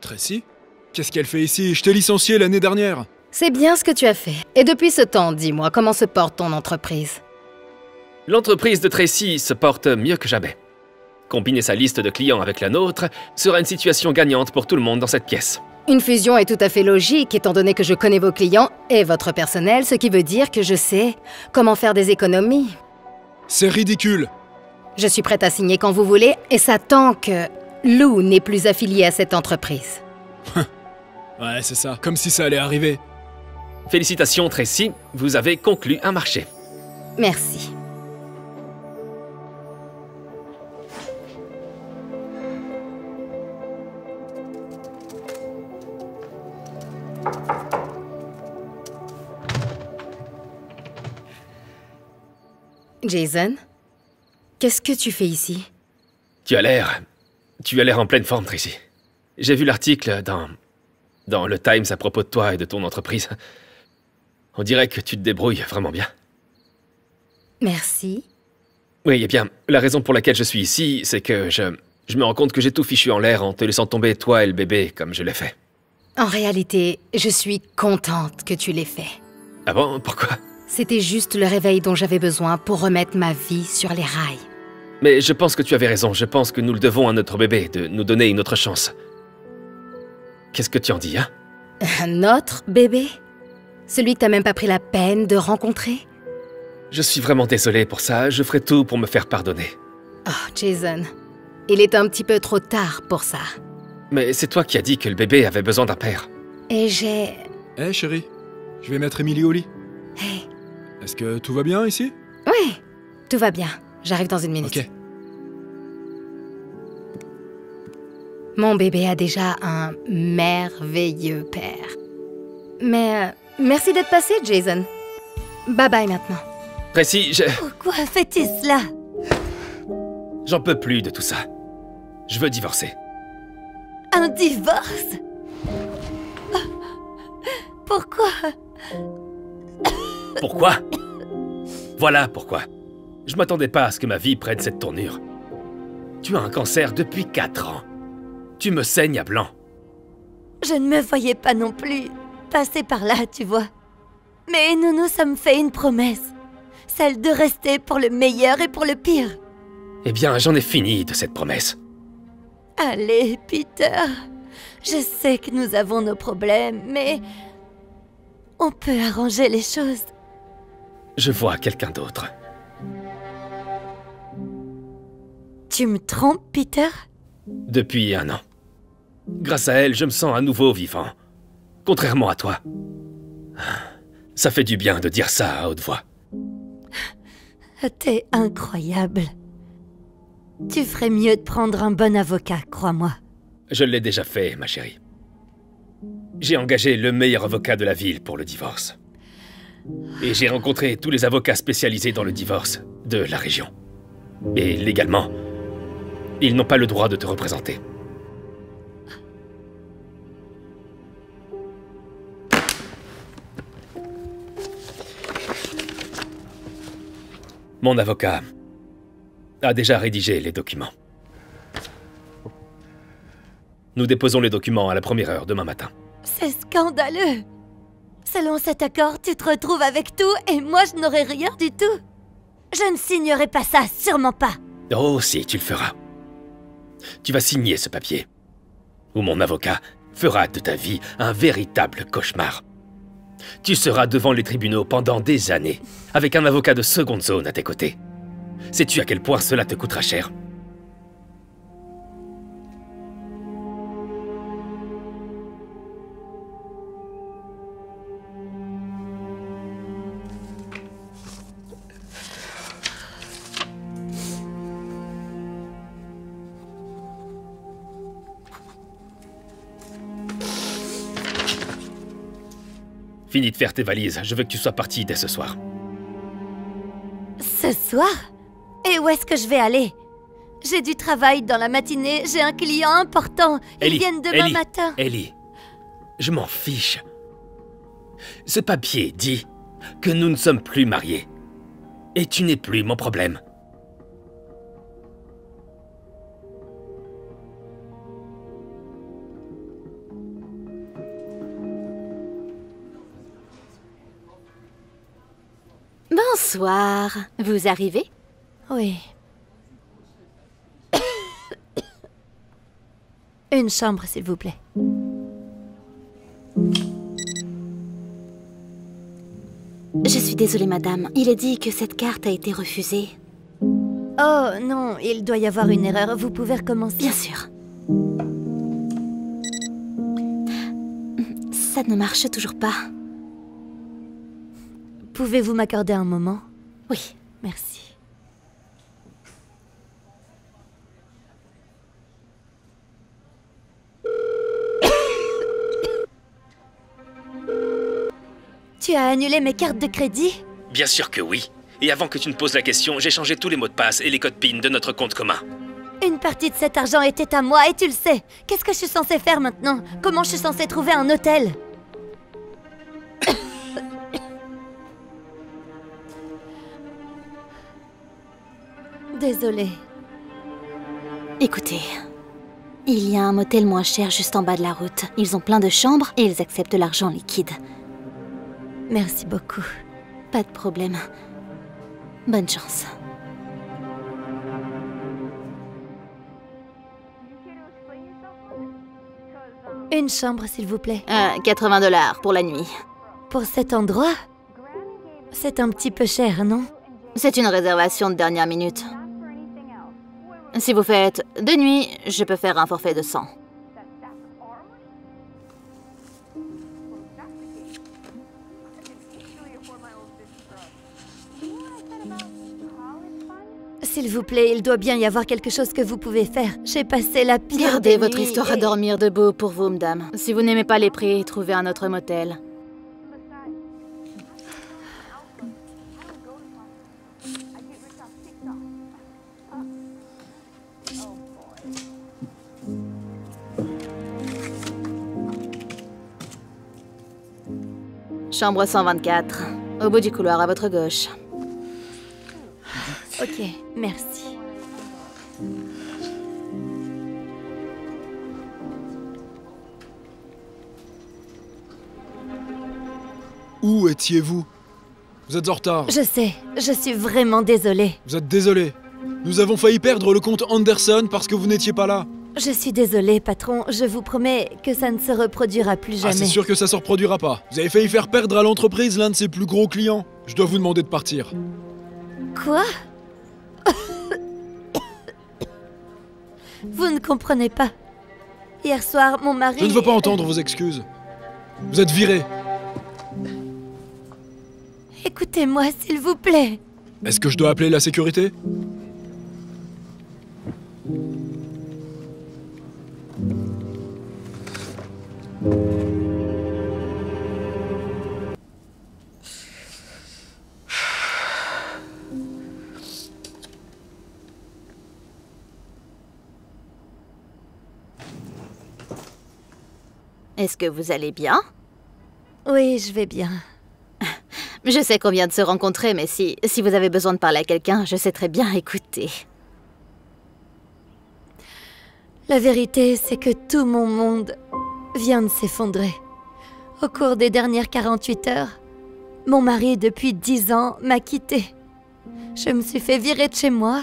Tracy? Qu'est-ce qu'elle fait ici? Je t'ai licencié l'année dernière. C'est bien ce que tu as fait. Et depuis ce temps, dis-moi, comment se porte ton entreprise? L'entreprise de Tracy se porte mieux que jamais. Combiner sa liste de clients avec la nôtre sera une situation gagnante pour tout le monde dans cette pièce. Une fusion est tout à fait logique, étant donné que je connais vos clients et votre personnel, ce qui veut dire que je sais comment faire des économies. C'est ridicule. Je suis prête à signer quand vous voulez, et ça tant que Lou n'est plus affilié à cette entreprise. Ouais, c'est ça. Comme si ça allait arriver. Félicitations, Tracy, vous avez conclu un marché. Merci. Jason, qu'est-ce que tu fais ici? Tu as l'air en pleine forme, Tracy. J'ai vu l'article dans le Times à propos de toi et de ton entreprise. On dirait que tu te débrouilles vraiment bien. Merci. Oui, eh bien, la raison pour laquelle je suis ici, c'est que je me rends compte que j'ai tout fichu en l'air en te laissant tomber toi et le bébé comme je l'ai fait. En réalité, je suis contente que tu l'aies fait. Ah bon? Pourquoi? C'était juste le réveil dont j'avais besoin pour remettre ma vie sur les rails. Mais je pense que tu avais raison. Je pense que nous le devons à notre bébé, de nous donner une autre chance. Qu'est-ce que tu en dis, hein? Un autre bébé? Celui que t'as même pas pris la peine de rencontrer? Je suis vraiment désolé pour ça. Je ferai tout pour me faire pardonner. Oh, Jason. Il est un petit peu trop tard pour ça. Mais c'est toi qui as dit que le bébé avait besoin d'un père. Et j'ai... Hé, chérie. Je vais mettre Emily au lit. Hey. Est-ce que tout va bien ici? Oui, tout va bien. J'arrive dans une minute. Ok. Mon bébé a déjà un merveilleux père. Mais merci d'être passé, Jason. Bye bye maintenant. Tracy, Pourquoi fais-tu cela? j'en peux plus de tout ça. Je veux divorcer. Un divorce? Pourquoi? Pourquoi? Voilà pourquoi. Je m'attendais pas à ce que ma vie prenne cette tournure. Tu as un cancer depuis 4 ans. Tu me saignes à blanc. Je ne me voyais pas non plus passer par là, tu vois. Mais nous nous sommes fait une promesse. Celle de rester pour le meilleur et pour le pire. Eh bien, j'en ai fini de cette promesse. Allez, Peter. Je sais que nous avons nos problèmes, mais... on peut arranger les choses. Je vois quelqu'un d'autre. Tu me trompes, Peter? Depuis 1 an. Grâce à elle, je me sens à nouveau vivant. Contrairement à toi. Ça fait du bien de dire ça à haute voix. T'es incroyable. Tu ferais mieux de prendre un bon avocat, crois-moi. Je l'ai déjà fait, ma chérie. J'ai engagé le meilleur avocat de la ville pour le divorce. Et j'ai rencontré tous les avocats spécialisés dans le divorce de la région. Et légalement, ils n'ont pas le droit de te représenter. Mon avocat a déjà rédigé les documents. Nous déposons les documents à la première heure demain matin. C'est scandaleux. Selon cet accord, tu te retrouves avec tout et moi je n'aurai rien du tout. Je ne signerai pas ça, sûrement pas. Oh si, tu le feras. Tu vas signer ce papier. Ou mon avocat fera de ta vie un véritable cauchemar. Tu seras devant les tribunaux pendant des années, avec un avocat de seconde zone à tes côtés. Sais-tu à quel point cela te coûtera cher ? Finis de faire tes valises, je veux que tu sois parti dès ce soir. Ce soir? Et où est-ce que je vais aller? J'ai du travail dans la matinée, j'ai un client important. Ils viennent demain matin. Ellie, je m'en fiche. Ce papier dit que nous ne sommes plus mariés. Et tu n'es plus mon problème. Bonsoir. Vous arrivez? Oui. Une chambre, s'il vous plaît. Je suis désolée, madame. Il est dit que cette carte a été refusée. Oh non, il doit y avoir une erreur. Vous pouvez recommencer. Bien sûr. Ça ne marche toujours pas. Pouvez-vous m'accorder un moment? Oui. Merci. Tu as annulé mes cartes de crédit? Bien sûr que oui. Et avant que tu ne poses la question, j'ai changé tous les mots de passe et les codes PIN de notre compte commun. Une partie de cet argent était à moi et tu le sais. Qu'est-ce que je suis censée faire maintenant? Comment je suis censée trouver un hôtel? Désolée. Écoutez, il y a un motel moins cher juste en bas de la route. Ils ont plein de chambres et ils acceptent l'argent liquide. Merci beaucoup. Pas de problème. Bonne chance. Une chambre, s'il vous plaît. 80 $ pour la nuit. Pour cet endroit? C'est un petit peu cher, non? C'est une réservation de dernière minute. Si vous faites 2 nuits, je peux faire un forfait de 100. S'il vous plaît, il doit bien y avoir quelque chose que vous pouvez faire. J'ai passé la pire Gardez des votre nuits histoire à et- dormir debout pour vous, madame. Si vous n'aimez pas les prix, trouvez un autre motel. Chambre 124, au bout du couloir à votre gauche. Ok, merci. Où étiez-vous? Vous êtes en retard. Je sais, je suis vraiment désolée. Vous êtes désolé. Nous avons failli perdre le comte Anderson parce que vous n'étiez pas là. Je suis désolée, patron. Je vous promets que ça ne se reproduira plus Ah, jamais. c'est sûr que ça se reproduira pas. Vous avez failli faire perdre à l'entreprise l'un de ses plus gros clients. Je dois vous demander de partir. Quoi? Vous ne comprenez pas. Hier soir, mon mari... Je ne veux pas entendre vos excuses. Vous êtes viré. Écoutez-moi, s'il vous plaît. Est-ce que je dois appeler la sécurité? Est-ce que vous allez bien? Oui, je vais bien. Je sais qu'on vient de se rencontrer, mais si vous avez besoin de parler à quelqu'un, je sais très bien écouter. La vérité, c'est que tout mon monde vient de s'effondrer. Au cours des dernières 48 heures, mon mari, depuis 10 ans, m'a quittée. Je me suis fait virer de chez moi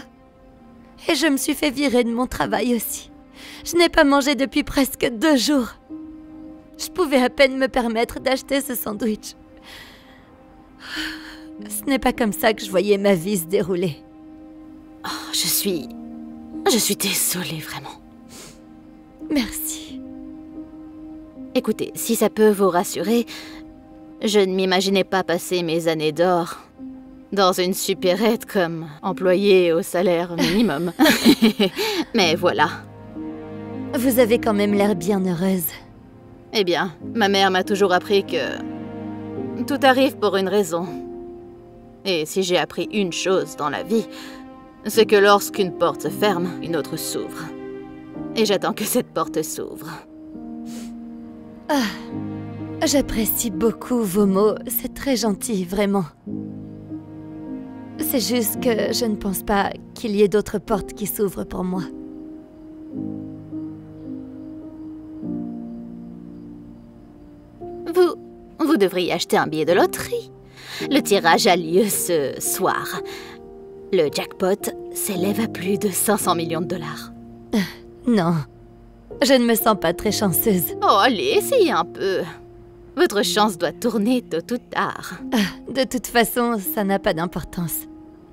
et je me suis fait virer de mon travail aussi. Je n'ai pas mangé depuis presque 2 jours. Je pouvais à peine me permettre d'acheter ce sandwich. Ce n'est pas comme ça que je voyais ma vie se dérouler. Oh, je suis désolée, vraiment. Merci. Écoutez, si ça peut vous rassurer, je ne m'imaginais pas passer mes années d'or dans une supérette comme employée au salaire minimum. Mais voilà. Vous avez quand même l'air bien heureuse. Eh bien, ma mère m'a toujours appris que tout arrive pour une raison. Et si j'ai appris une chose dans la vie, c'est que lorsqu'une porte se ferme, une autre s'ouvre. Et j'attends que cette porte s'ouvre. Ah, j'apprécie beaucoup vos mots. C'est très gentil, vraiment. C'est juste que je ne pense pas qu'il y ait d'autres portes qui s'ouvrent pour moi. Vous devriez acheter un billet de loterie. Le tirage a lieu ce soir. Le jackpot s'élève à plus de 500 millions $. Non, je ne me sens pas très chanceuse. Oh, allez, essayez un peu. Votre chance doit tourner tôt ou tard. De toute façon, ça n'a pas d'importance.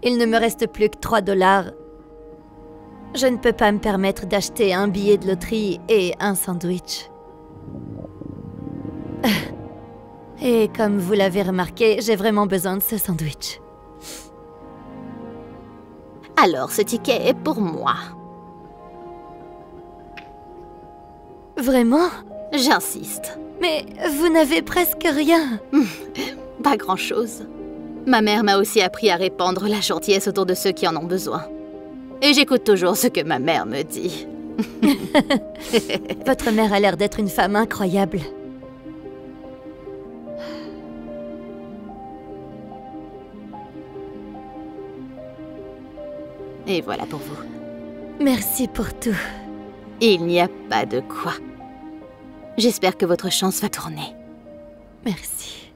Il ne me reste plus que 3 $. Je ne peux pas me permettre d'acheter un billet de loterie et un sandwich. Et comme vous l'avez remarqué, j'ai vraiment besoin de ce sandwich. Alors, ce ticket est pour moi. Vraiment? J'insiste. Mais vous n'avez presque rien. Pas grand-chose. Ma mère m'a aussi appris à répandre la gentillesse autour de ceux qui en ont besoin. Et j'écoute toujours ce que ma mère me dit. Votre mère a l'air d'être une femme incroyable. Et voilà pour vous. Merci pour tout. Il n'y a pas de quoi. J'espère que votre chance va tourner. Merci.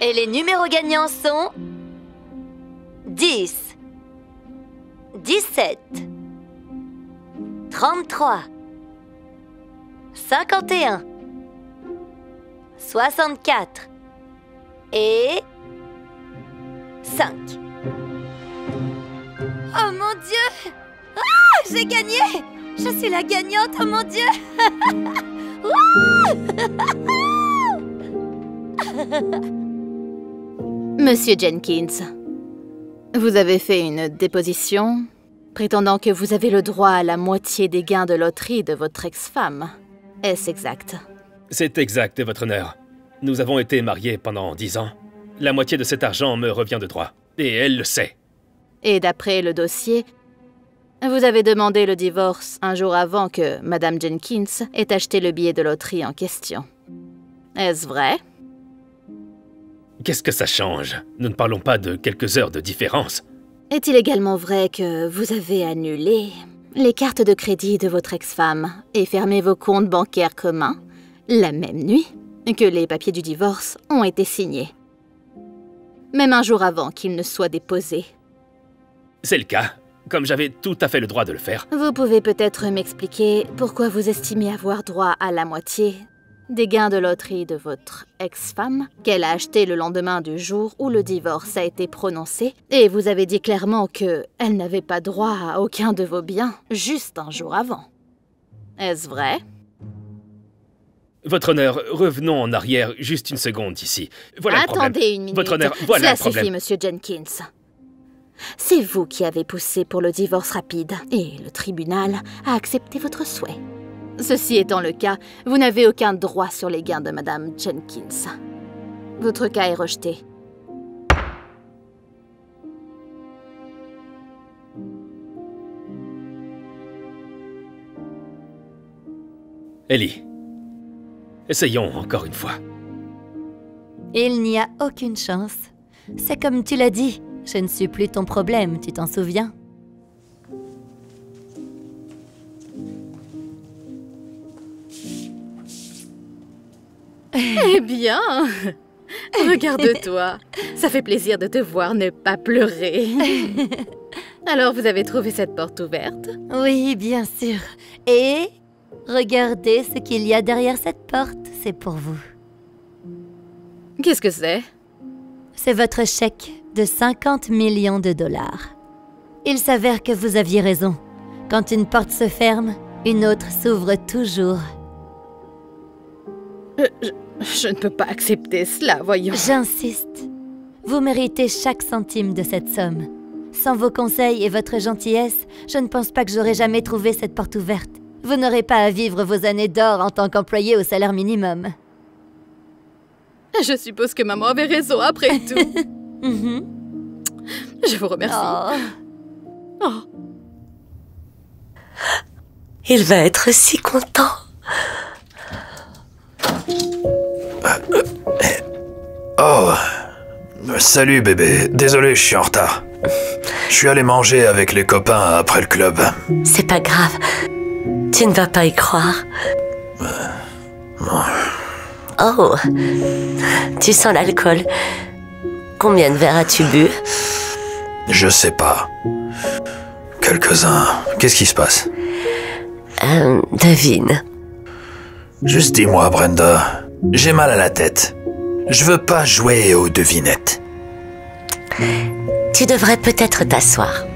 Et les numéros gagnants sont 10, 17, 33, 51, 64 et 5. Oh mon Dieu! Ah, j'ai gagné! Je suis la gagnante, oh mon Dieu! Monsieur Jenkins, vous avez fait une déposition prétendant que vous avez le droit à la moitié des gains de loterie de votre ex-femme. Est-ce exact? C'est exact, votre honneur. Nous avons été mariés pendant 10 ans. La moitié de cet argent me revient de droit. Et elle le sait. Et d'après le dossier, vous avez demandé le divorce un jour avant que Madame Jenkins ait acheté le billet de loterie en question. Est-ce vrai? Qu'est-ce que ça change? Nous ne parlons pas de quelques heures de différence. Est-il également vrai que vous avez annulé les cartes de crédit de votre ex-femme et fermé vos comptes bancaires communs la même nuit que les papiers du divorce ont été signés, même un jour avant qu'ils ne soient déposés? C'est le cas, comme j'avais tout à fait le droit de le faire. Vous pouvez peut-être m'expliquer pourquoi vous estimez avoir droit à la moitié des gains de loterie de votre ex-femme, qu'elle a acheté le lendemain du jour où le divorce a été prononcé, et vous avez dit clairement qu'elle n'avait pas droit à aucun de vos biens, juste un jour avant. Est-ce vrai? Votre honneur, revenons en arrière juste une seconde ici. Voilà le problème. Attendez une minute. Votre honneur, voilà le problème. Cela suffit, Monsieur Jenkins. C'est vous qui avez poussé pour le divorce rapide, et le tribunal a accepté votre souhait. Ceci étant le cas, vous n'avez aucun droit sur les gains de Madame Jenkins. Votre cas est rejeté. Ellie, essayons encore une fois. Il n'y a aucune chance. C'est comme tu l'as dit, je ne suis plus ton problème, tu t'en souviens? Eh bien, regarde-toi. Ça fait plaisir de te voir ne pas pleurer. Alors, vous avez trouvé cette porte ouverte? Oui, bien sûr. Et regardez ce qu'il y a derrière cette porte, c'est pour vous. Qu'est-ce que c'est? C'est votre chèque de 50 millions de dollars. Il s'avère que vous aviez raison. Quand une porte se ferme, une autre s'ouvre toujours. Je ne peux pas accepter cela, voyons. J'insiste. Vous méritez chaque centime de cette somme. Sans vos conseils et votre gentillesse, je ne pense pas que j'aurais jamais trouvé cette porte ouverte. Vous n'aurez pas à vivre vos années d'or en tant qu'employé au salaire minimum. Je suppose que maman avait raison après tout. Je vous remercie. Oh. Il va être si content. Oh, salut bébé, désolé, je suis en retard. Je suis allé manger avec les copains après le club. C'est pas grave, tu ne vas pas y croire. Oh, tu sens l'alcool. Combien de verres as-tu bu? Je sais pas. Quelques-uns. Qu'est-ce qui se passe? Devine. Juste dis-moi, Brenda. J'ai mal à la tête. Je veux pas jouer aux devinettes. Tu devrais peut-être t'asseoir.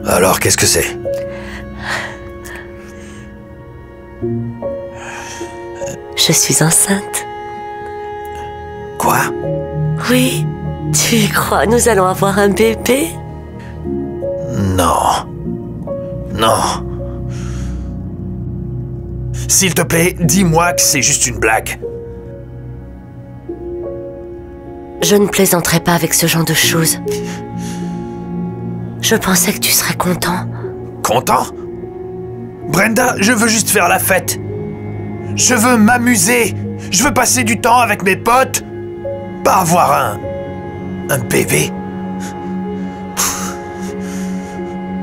Alors, qu'est-ce que c'est? Je suis enceinte. Quoi? Oui, Tu crois nous allons avoir un bébé? Non. Non. S'il te plaît, dis-moi que c'est juste une blague. Je ne plaisanterai pas avec ce genre de choses. Je pensais que tu serais content. Content? Brenda, je veux juste faire la fête. Je veux m'amuser. Je veux passer du temps avec mes potes. Pas avoir un bébé.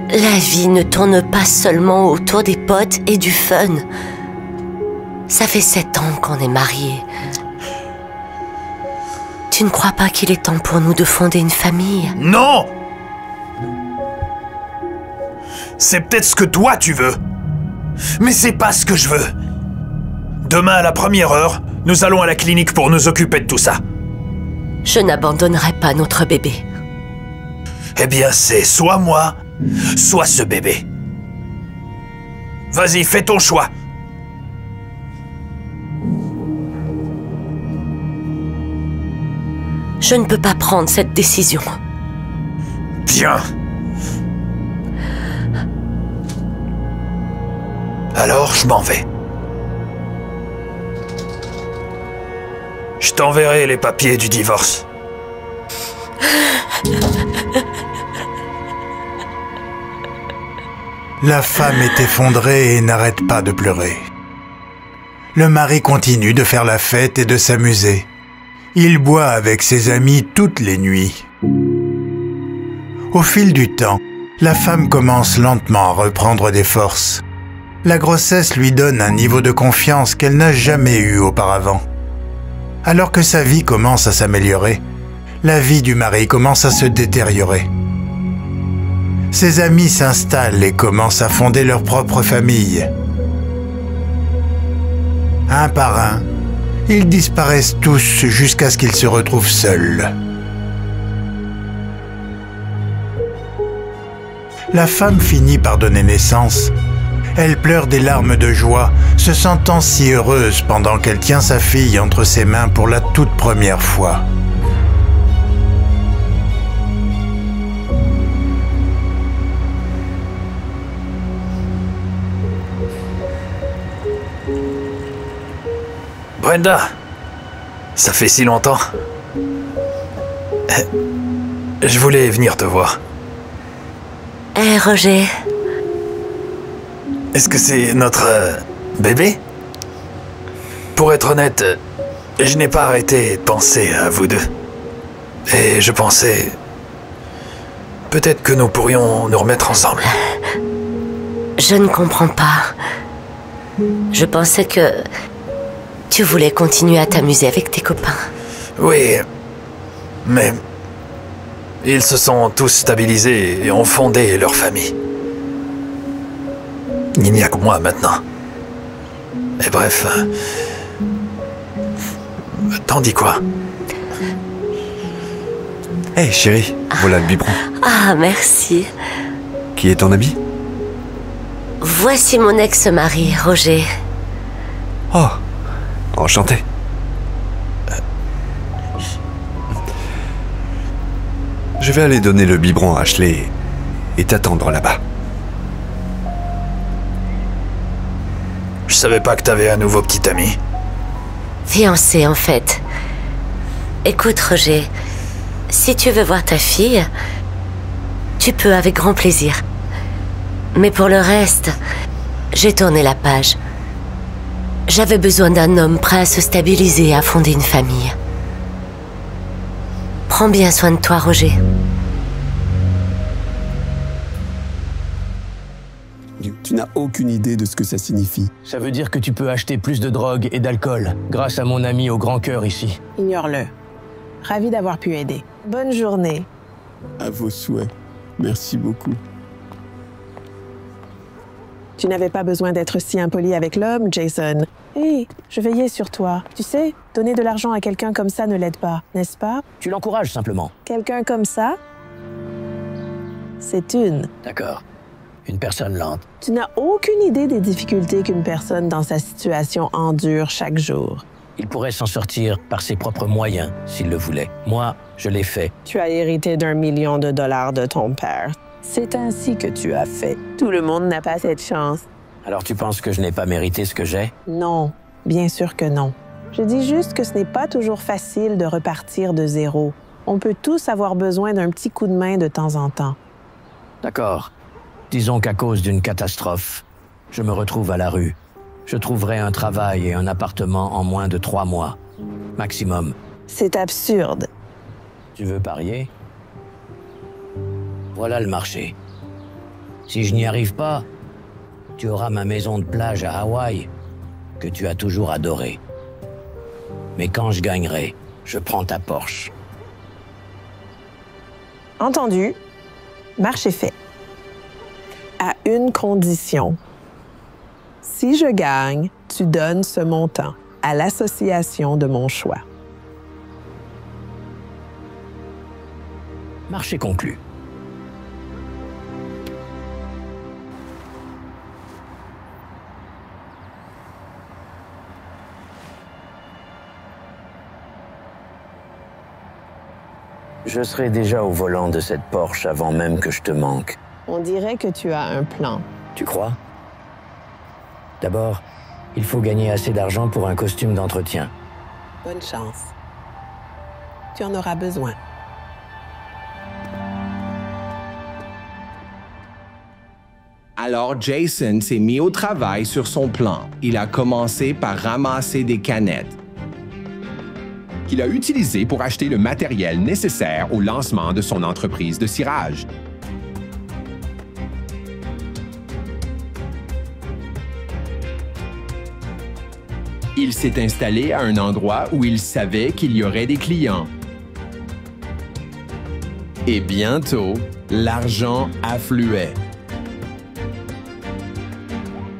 La vie ne tourne pas seulement autour des potes et du fun. Ça fait 7 ans qu'on est mariés. Tu ne crois pas qu'il est temps pour nous de fonder une famille? Non! C'est peut-être ce que toi tu veux. Mais c'est pas ce que je veux. Demain à la première heure, nous allons à la clinique pour nous occuper de tout ça. Je n'abandonnerai pas notre bébé. Eh bien, c'est soit moi, soit ce bébé. Vas-y, fais ton choix. Je ne peux pas prendre cette décision. Bien. Alors, je m'en vais. Je t'enverrai les papiers du divorce. La femme est effondrée et n'arrête pas de pleurer. Le mari continue de faire la fête et de s'amuser. Il boit avec ses amis toutes les nuits. Au fil du temps, la femme commence lentement à reprendre des forces. La grossesse lui donne un niveau de confiance qu'elle n'a jamais eu auparavant. Alors que sa vie commence à s'améliorer, la vie du mari commence à se détériorer. Ses amis s'installent et commencent à fonder leur propre famille. Un par un, ils disparaissent tous jusqu'à ce qu'ils se retrouvent seuls. La femme finit par donner naissance. Elle pleure des larmes de joie, se sentant si heureuse pendant qu'elle tient sa fille entre ses mains pour la toute première fois. Brenda, ça fait si longtemps. Je voulais venir te voir. Hé, Roger. Est-ce que c'est notre bébé? Pour être honnête, je n'ai pas arrêté de penser à vous deux. Et je pensais... peut-être que nous pourrions nous remettre ensemble. Je ne comprends pas. Je pensais que... tu voulais continuer à t'amuser avec tes copains. Oui, mais... ils se sont tous stabilisés et ont fondé leur famille. Il n'y a que moi maintenant. Et bref... t'en dis quoi? Hé, chérie, voilà le biberon. Ah, merci. Qui est ton ami? Voici mon ex-mari, Roger. Oh, enchanté. Je vais aller donner le biberon à Ashley et t'attendre là-bas. Je savais pas que t'avais un nouveau petit ami. Fiancé, en fait. Écoute, Roger, si tu veux voir ta fille, tu peux avec grand plaisir. Mais pour le reste, j'ai tourné la page. J'avais besoin d'un homme prêt à se stabiliser et à fonder une famille. Prends bien soin de toi, Roger. Tu n'as aucune idée de ce que ça signifie. Ça veut dire que tu peux acheter plus de drogue et d'alcool, grâce à mon ami au grand cœur ici. Ignore-le. Ravi d'avoir pu aider. Bonne journée. À vos souhaits. Merci beaucoup. Tu n'avais pas besoin d'être si impoli avec l'homme, Jason. Hé, je veillais sur toi. Tu sais, donner de l'argent à quelqu'un comme ça ne l'aide pas, n'est-ce pas? Tu l'encourages simplement. Quelqu'un comme ça? C'est une. D'accord. Une personne lente. Tu n'as aucune idée des difficultés qu'une personne dans sa situation endure chaque jour. Il pourrait s'en sortir par ses propres moyens, s'il le voulait. Moi, je l'ai fait. Tu as hérité d'1 million de dollars de ton père. C'est ainsi que tu as fait. Tout le monde n'a pas cette chance. Alors tu penses que je n'ai pas mérité ce que j'ai? Non, bien sûr que non. Je dis juste que ce n'est pas toujours facile de repartir de zéro. On peut tous avoir besoin d'un petit coup de main de temps en temps. D'accord. Disons qu'à cause d'une catastrophe, je me retrouve à la rue. Je trouverai un travail et un appartement en moins de 3 mois. Maximum. C'est absurde. Tu veux parier? Voilà le marché. Si je n'y arrive pas, tu auras ma maison de plage à Hawaï, que tu as toujours adorée. Mais quand je gagnerai, je prends ta Porsche. Entendu. Marche est fait. À une condition. Si je gagne, tu donnes ce montant à l'association de mon choix. Marché conclu. Je serai déjà au volant de cette Porsche avant même que je te manque. On dirait que tu as un plan. Tu crois? D'abord, il faut gagner assez d'argent pour un costume d'entretien. Bonne chance. Tu en auras besoin. Alors Jason s'est mis au travail sur son plan. Il a commencé par ramasser des canettes qu'il a utilisées pour acheter le matériel nécessaire au lancement de son entreprise de cirage. Il s'est installé à un endroit où il savait qu'il y aurait des clients. Et bientôt, l'argent affluait.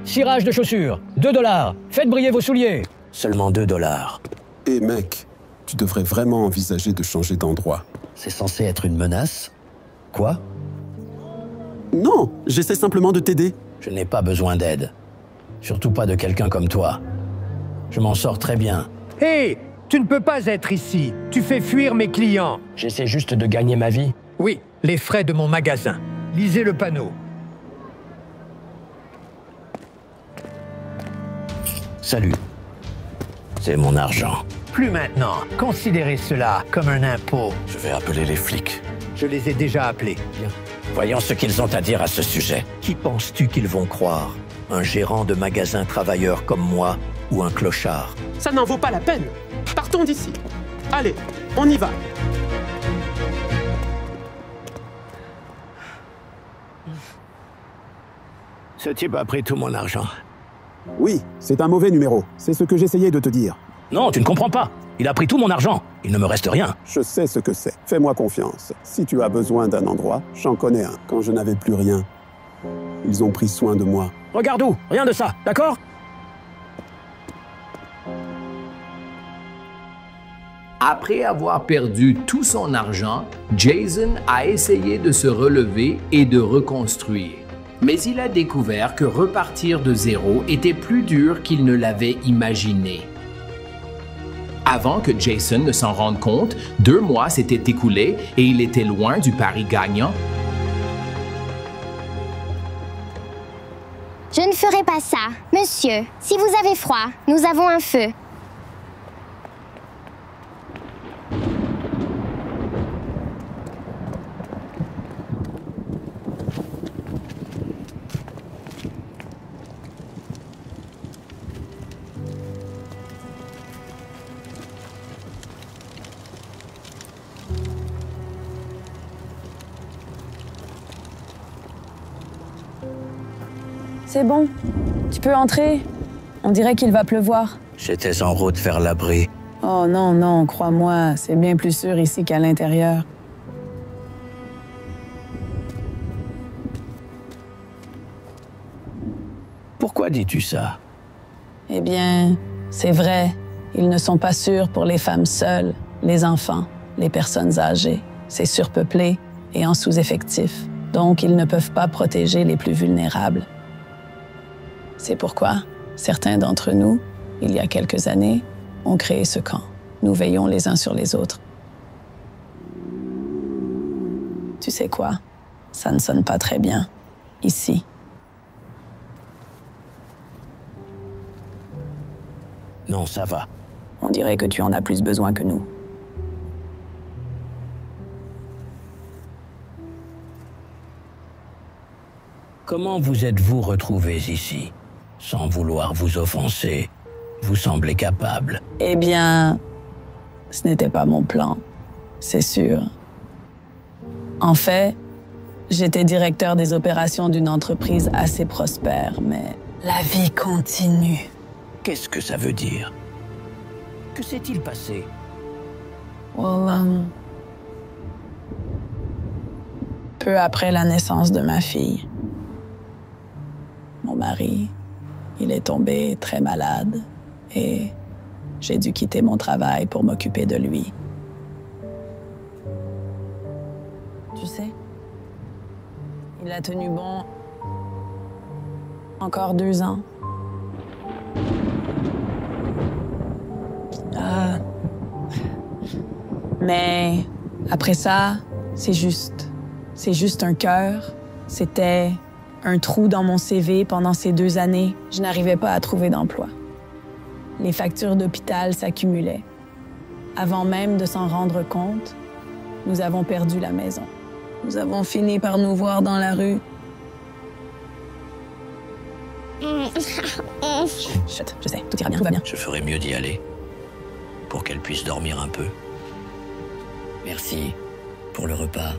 Cirage de chaussures, 2 $. Faites briller vos souliers. Seulement 2 $. Hé mec, tu devrais vraiment envisager de changer d'endroit. C'est censé être une menace? Quoi? Non, j'essaie simplement de t'aider. Je n'ai pas besoin d'aide. Surtout pas de quelqu'un comme toi. Je m'en sors très bien. Hé, tu ne peux pas être ici. Tu fais fuir mes clients. J'essaie juste de gagner ma vie. Oui, les frais de mon magasin. Lisez le panneau. Salut. C'est mon argent. Plus maintenant. Considérez cela comme un impôt. Je vais appeler les flics. Je les ai déjà appelés. Bien. Voyons ce qu'ils ont à dire à ce sujet. Qui penses-tu qu'ils vont croire? Un gérant de magasin travailleur comme moi ou un clochard? Ça n'en vaut pas la peine. Partons d'ici. Allez, on y va. Ce type a pris tout mon argent. Oui, c'est un mauvais numéro. C'est ce que j'essayais de te dire. Non, tu ne comprends pas. Il a pris tout mon argent. Il ne me reste rien. Je sais ce que c'est. Fais-moi confiance. Si tu as besoin d'un endroit, j'en connais un. Quand je n'avais plus rien, ils ont pris soin de moi. Regarde où? Rien de ça, d'accord? Après avoir perdu tout son argent, Jason a essayé de se relever et de reconstruire. Mais il a découvert que repartir de zéro était plus dur qu'il ne l'avait imaginé. Avant que Jason ne s'en rende compte, 2 mois s'étaient écoulés et il était loin du pari gagnant. Je ne ferai pas ça. Monsieur, si vous avez froid, nous avons un feu. C'est bon. Tu peux entrer. On dirait qu'il va pleuvoir. J'étais en route vers l'abri. Oh non, non, crois-moi, c'est bien plus sûr ici qu'à l'intérieur. Pourquoi dis-tu ça? Eh bien, c'est vrai. Ils ne sont pas sûrs pour les femmes seules, les enfants, les personnes âgées. C'est surpeuplé et en sous-effectif. Donc, ils ne peuvent pas protéger les plus vulnérables. C'est pourquoi certains d'entre nous, il y a quelques années, ont créé ce camp. Nous veillons les uns sur les autres. Tu sais quoi? Ça ne sonne pas très bien, ici. Non, ça va. On dirait que tu en as plus besoin que nous. Comment vous êtes-vous retrouvés ici? Sans vouloir vous offenser, vous semblez capable. Eh bien, ce n'était pas mon plan, c'est sûr. En fait, j'étais directeur des opérations d'une entreprise assez prospère, mais la vie continue. Qu'est-ce que ça veut dire? Que s'est-il passé? Peu après la naissance de ma fille, mon mari, il est tombé très malade et j'ai dû quitter mon travail pour m'occuper de lui. Tu sais, il a tenu bon encore 2 ans. Mais après ça, c'est juste un cœur. C'était un trou dans mon CV pendant ces 2 années. Je n'arrivais pas à trouver d'emploi. Les factures d'hôpital s'accumulaient. Avant même de s'en rendre compte, nous avons perdu la maison. Nous avons fini par nous voir dans la rue. Chut, je sais, tout ira bien, tout va bien. Je ferais mieux d'y aller, pour qu'elle puisse dormir un peu. Merci pour le repas.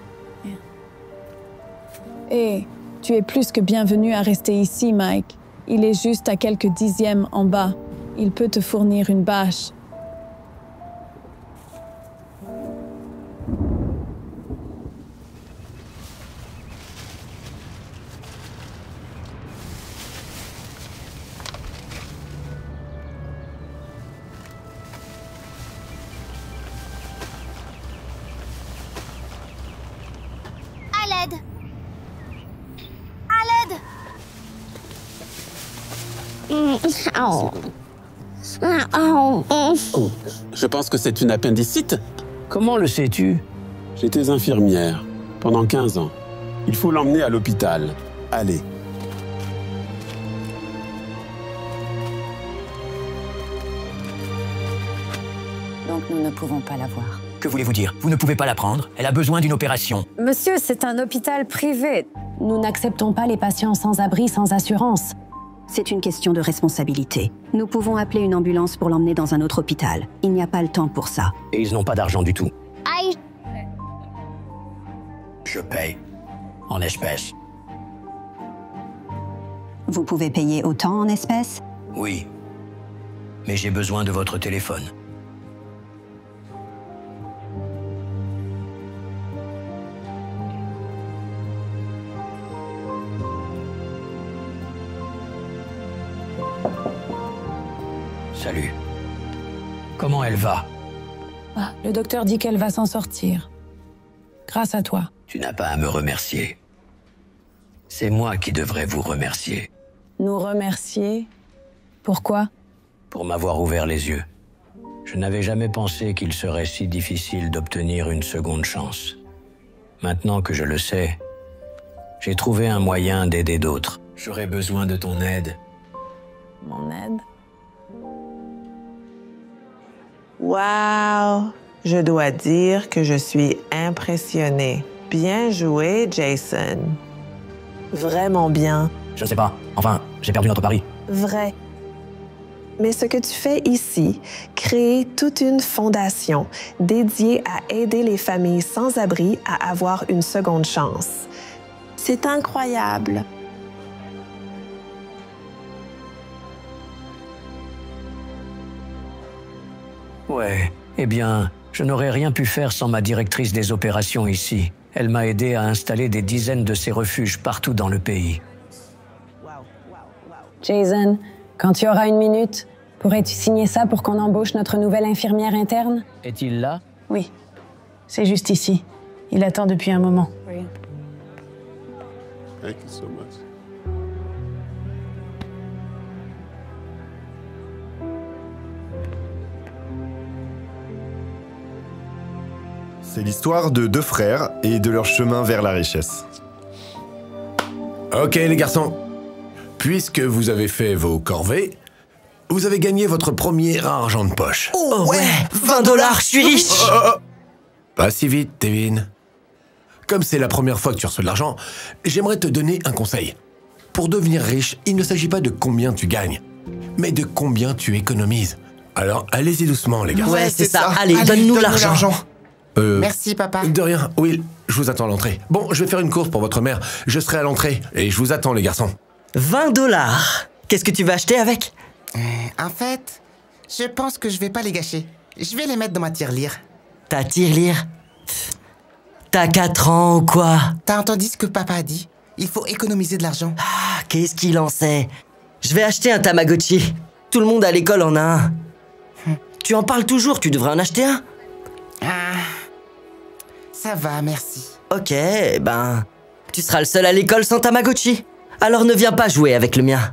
Et tu es plus que bienvenu à rester ici, Mike. Il est juste à quelques dixièmes en bas. Il peut te fournir une bâche. À l'aide! À l'aide! Je pense que c'est une appendicite. Comment le sais-tu? J'étais infirmière pendant 15 ans. Il faut l'emmener à l'hôpital. Allez. Donc nous ne pouvons pas la voir. Que voulez-vous dire? Vous ne pouvez pas la prendre? Elle a besoin d'une opération. Monsieur, c'est un hôpital privé. Nous n'acceptons pas les patients sans abri, sans assurance. C'est une question de responsabilité. Nous pouvons appeler une ambulance pour l'emmener dans un autre hôpital. Il n'y a pas le temps pour ça. Et ils n'ont pas d'argent du tout. Aïe! Je paye. En espèces. Vous pouvez payer autant en espèces? Oui. Mais j'ai besoin de votre téléphone. Salut. Comment elle va? Le docteur dit qu'elle va s'en sortir. Grâce à toi. Tu n'as pas à me remercier. C'est moi qui devrais vous remercier. Nous remercier? Pourquoi? Pour m'avoir ouvert les yeux. Je n'avais jamais pensé qu'il serait si difficile d'obtenir une seconde chance. Maintenant que je le sais, j'ai trouvé un moyen d'aider d'autres. J'aurais besoin de ton aide. Mon aide? Wow! Je dois dire que je suis impressionnée. Bien joué, Jason. Vraiment bien. Je sais pas. Enfin, j'ai perdu notre pari. Vrai. Mais ce que tu fais ici, créer toute une fondation dédiée à aider les familles sans abri à avoir une seconde chance. C'est incroyable. Ouais. Eh bien, je n'aurais rien pu faire sans ma directrice des opérations ici. Elle m'a aidé à installer des dizaines de ces refuges partout dans le pays. Jason, quand tu auras 1 minute, pourrais-tu signer ça pour qu'on embauche notre nouvelle infirmière interne? Est-il là? Oui. C'est juste ici. Il attend depuis un moment. Thank you so much. C'est l'histoire de deux frères et de leur chemin vers la richesse. Ok les garçons, puisque vous avez fait vos corvées, vous avez gagné votre premier argent de poche. Oh ouais, 20 $, je suis riche. Pas si vite, Tevin. Comme c'est la première fois que tu reçois de l'argent, j'aimerais te donner un conseil. Pour devenir riche, il ne s'agit pas de combien tu gagnes, mais de combien tu économises. Alors allez-y doucement les garçons. Ouais, c'est ça. Allez, donne-nous l'argent. Merci papa. De rien, Will, je vous attends à l'entrée. Bon, je vais faire une course pour votre mère. Je serai à l'entrée et je vous attends les garçons. 20 $. Qu'est-ce que tu vas acheter avec? En fait, je pense que je vais pas les gâcher. Je vais les mettre dans ma tirelire. Ta tirelire? T'as 4 ans ou quoi? T'as entendu ce que papa a dit? Il faut économiser de l'argent. Ah, qu'est-ce qu'il en sait? Je vais acheter un Tamagotchi. Tout le monde à l'école en a un. Tu en parles toujours, tu devrais en acheter un. Ça va, merci. Ok, ben... Tu seras le seul à l'école sans Tamagotchi. Alors ne viens pas jouer avec le mien.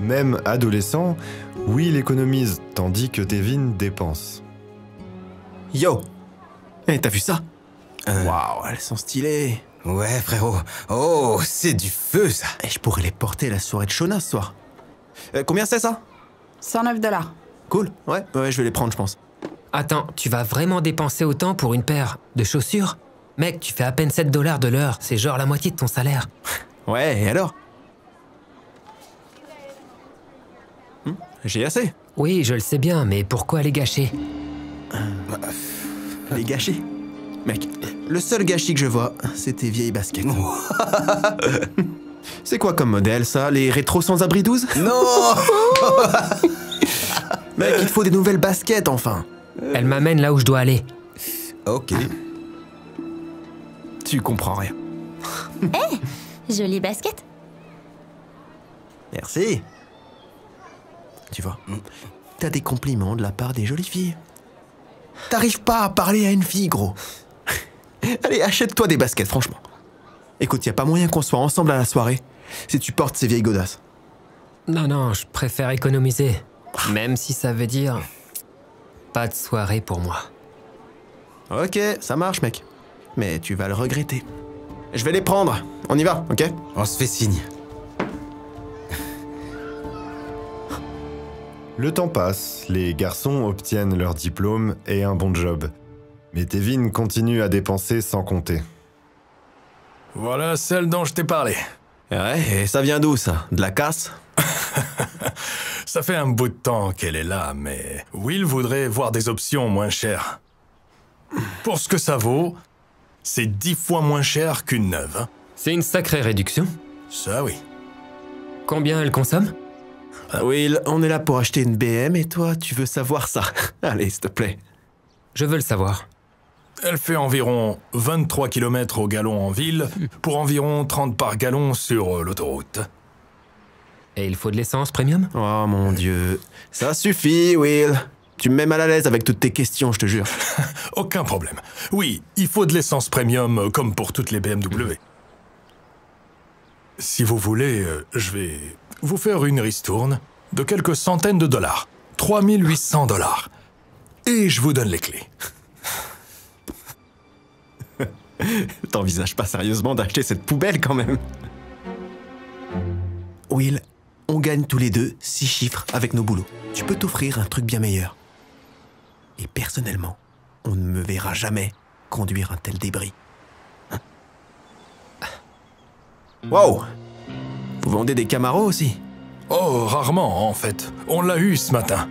Même adolescent, Will économise tandis que Tevin dépense. Yo! Hey, t'as vu ça? Waouh, elles sont stylées. Ouais, frérot. Oh, c'est du feu, ça. Et je pourrais les porter à la soirée de Shona ce soir. Combien c'est ça? 109 $. Cool, ouais, je vais les prendre, je pense. Attends, tu vas vraiment dépenser autant pour une paire de chaussures? Mec, tu fais à peine 7 $ de l'heure, c'est genre la moitié de ton salaire. Ouais, et alors? J'ai assez. Oui, je le sais bien, mais pourquoi les gâcher? Les gâcher? Mec, le seul gâchis que je vois, c'est tes vieilles baskets. C'est quoi comme modèle, ça? Les rétros sans abri 12? Non. Mec, il te faut des nouvelles baskets, enfin. Elle m'amène là où je dois aller. Ok. Tu comprends rien. Jolie basket. Merci. Tu vois, t'as des compliments de la part des jolies filles. T'arrives pas à parler à une fille, gros. Allez, achète-toi des baskets, franchement. Écoute, y a pas moyen qu'on soit ensemble à la soirée si tu portes ces vieilles godasses. Non, je préfère économiser. Même si ça veut dire... pas de soirée pour moi. Ok, ça marche, mec. Mais tu vas le regretter. Je vais les prendre. On y va, ok? On se fait signe. Le temps passe, les garçons obtiennent leur diplôme et un bon job. Mais Tevin continue à dépenser sans compter. Voilà celle dont je t'ai parlé. Ouais, et ça vient d'où, ça? De la casse? Ça fait un bout de temps qu'elle est là, mais Will voudrait voir des options moins chères. Pour ce que ça vaut, c'est 10 fois moins cher qu'une neuve. Hein. C'est une sacrée réduction. Ça, oui. Combien elle consomme? Will, on est là pour acheter une BM et toi, tu veux savoir ça. Allez, s'il te plaît. Je veux le savoir. Elle fait environ 23 km au gallon en ville, pour environ 30 par gallon sur l'autoroute. Et il faut de l'essence premium? Oh mon Dieu. Ça suffit, Will. Tu me mets mal à l'aise avec toutes tes questions, je te jure. Aucun problème. Oui, il faut de l'essence premium, comme pour toutes les BMW. Si vous voulez, je vais vous faire une ristourne de quelques centaines de dollars. 3800 $. Et je vous donne les clés. T'envisages pas sérieusement d'acheter cette poubelle quand même? Will, on gagne tous les deux 6 chiffres avec nos boulots. Tu peux t'offrir un truc bien meilleur. Et personnellement, on ne me verra jamais conduire un tel débris. Hein? Wow! Vous vendez des Camaro aussi? Oh, rarement en fait. On l'a eu ce matin.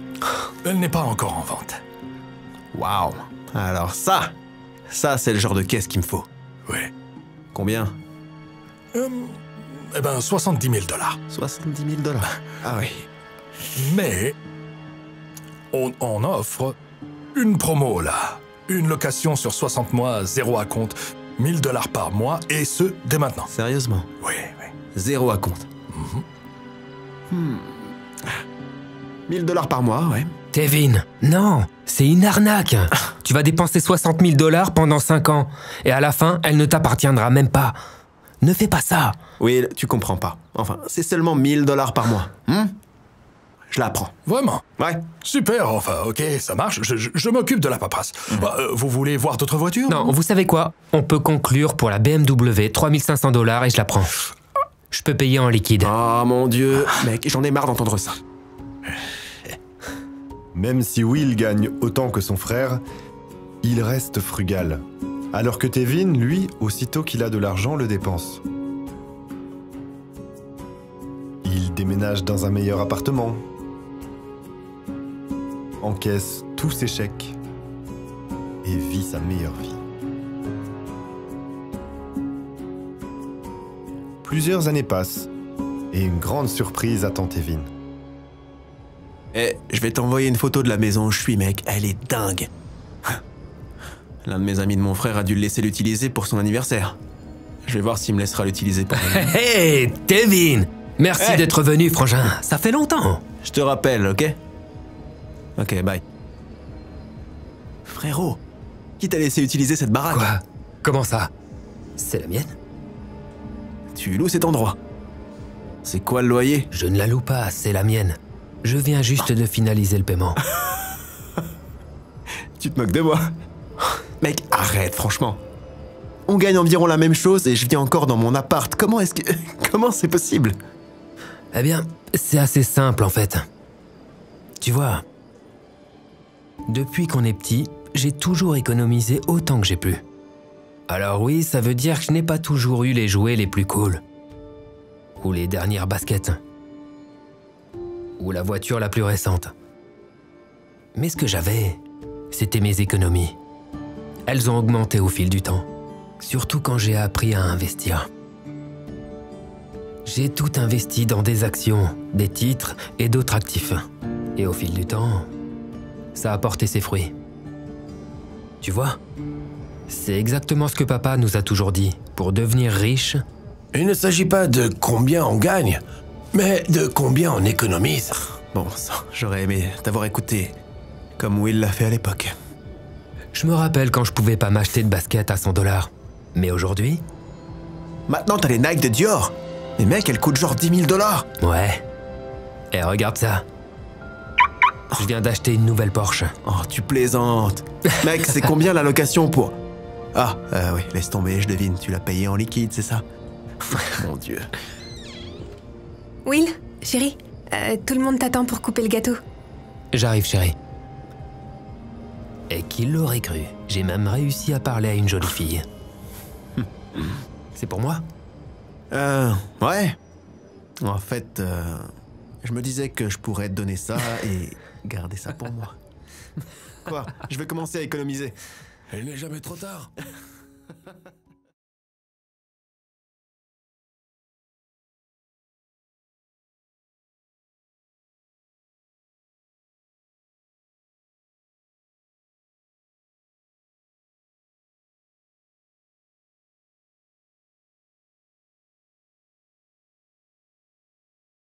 Elle n'est pas encore en vente. Waouh! Alors ça c'est le genre de caisse qu'il me faut. Ouais. Combien? Eh ben, 70 000 $. 70 000 $. Ah oui. Mais on offre une promo là. Une location sur 60 mois, 0 à compte, 1000 $ par mois, et ce, dès maintenant. Sérieusement? Oui. 0 à compte. 1000 $ par mois, ouais. Tevin, non, c'est une arnaque. Tu vas dépenser 60 000 $ pendant 5 ans, et à la fin, elle ne t'appartiendra même pas. Ne fais pas ça. Will, tu comprends pas. Enfin, c'est seulement 1000 $ par mois. Je la prends. Vraiment? Ouais. Super, enfin, ok, ça marche. Je m'occupe de la paperasse. Vous voulez voir d'autres voitures? Non, vous savez quoi? On peut conclure pour la BMW, 3500 $ et je la prends. Je peux payer en liquide. Oh mon Dieu, mec, j'en ai marre d'entendre ça. Même si Will gagne autant que son frère, il reste frugal. Alors que Tevin, lui, aussitôt qu'il a de l'argent, le dépense. Il déménage dans un meilleur appartement, encaisse tous ses chèques et vit sa meilleure vie. Plusieurs années passent et une grande surprise attend Tevin. Je vais t'envoyer une photo de la maison où je suis, mec. Elle est dingue. L'un de mes amis de mon frère a dû le laisser l'utiliser pour son anniversaire. Je vais voir s'il me laissera l'utiliser pour moi. Hey, Tevin! Merci d'être venu, frangin. Ça fait longtemps. Je te rappelle, ok? Ok, bye. Frérot, qui t'a laissé utiliser cette baraque? Quoi? Comment ça? C'est la mienne? Tu loues cet endroit? C'est quoi le loyer? Je ne la loue pas, c'est la mienne. Je viens juste de finaliser le paiement. Tu te moques de moi? Mec, arrête, franchement. On gagne environ la même chose et je vis encore dans mon appart. Comment est-ce que... Comment c'est possible? Eh bien, c'est assez simple en fait. Tu vois, depuis qu'on est petit, j'ai toujours économisé autant que j'ai pu. Alors oui, ça veut dire que je n'ai pas toujours eu les jouets les plus cool. Ou les dernières baskets. Ou la voiture la plus récente. Mais ce que j'avais, c'était mes économies. Elles ont augmenté au fil du temps. Surtout quand j'ai appris à investir. J'ai tout investi dans des actions, des titres et d'autres actifs. Et au fil du temps, ça a porté ses fruits. Tu vois, c'est exactement ce que papa nous a toujours dit. Pour devenir riche... Il ne s'agit pas de combien on gagne, mais de combien on économise. Bon sang, j'aurais aimé t'avoir écouté, comme Will l'a fait à l'époque. Je me rappelle quand je pouvais pas m'acheter de basket à 100 $. Mais aujourd'hui... Maintenant t'as les Nike de Dior. Mais mec, elles coûtent genre 10 000 $. Ouais. Et regarde ça. Je viens d'acheter une nouvelle Porsche. Oh, tu plaisantes. Mec, c'est combien la location pour... Ah, oui, laisse tomber, je devine. Tu l'as payé en liquide, c'est ça? Mon Dieu. Will, chérie, tout le monde t'attend pour couper le gâteau. J'arrive, chérie. Et qui l'aurait cru? J'ai même réussi à parler à une jolie fille. C'est pour moi? Ouais. En fait, je me disais que je pourrais te donner ça et garder ça pour moi. Quoi? Je vais commencer à économiser. Il n'est jamais trop tard.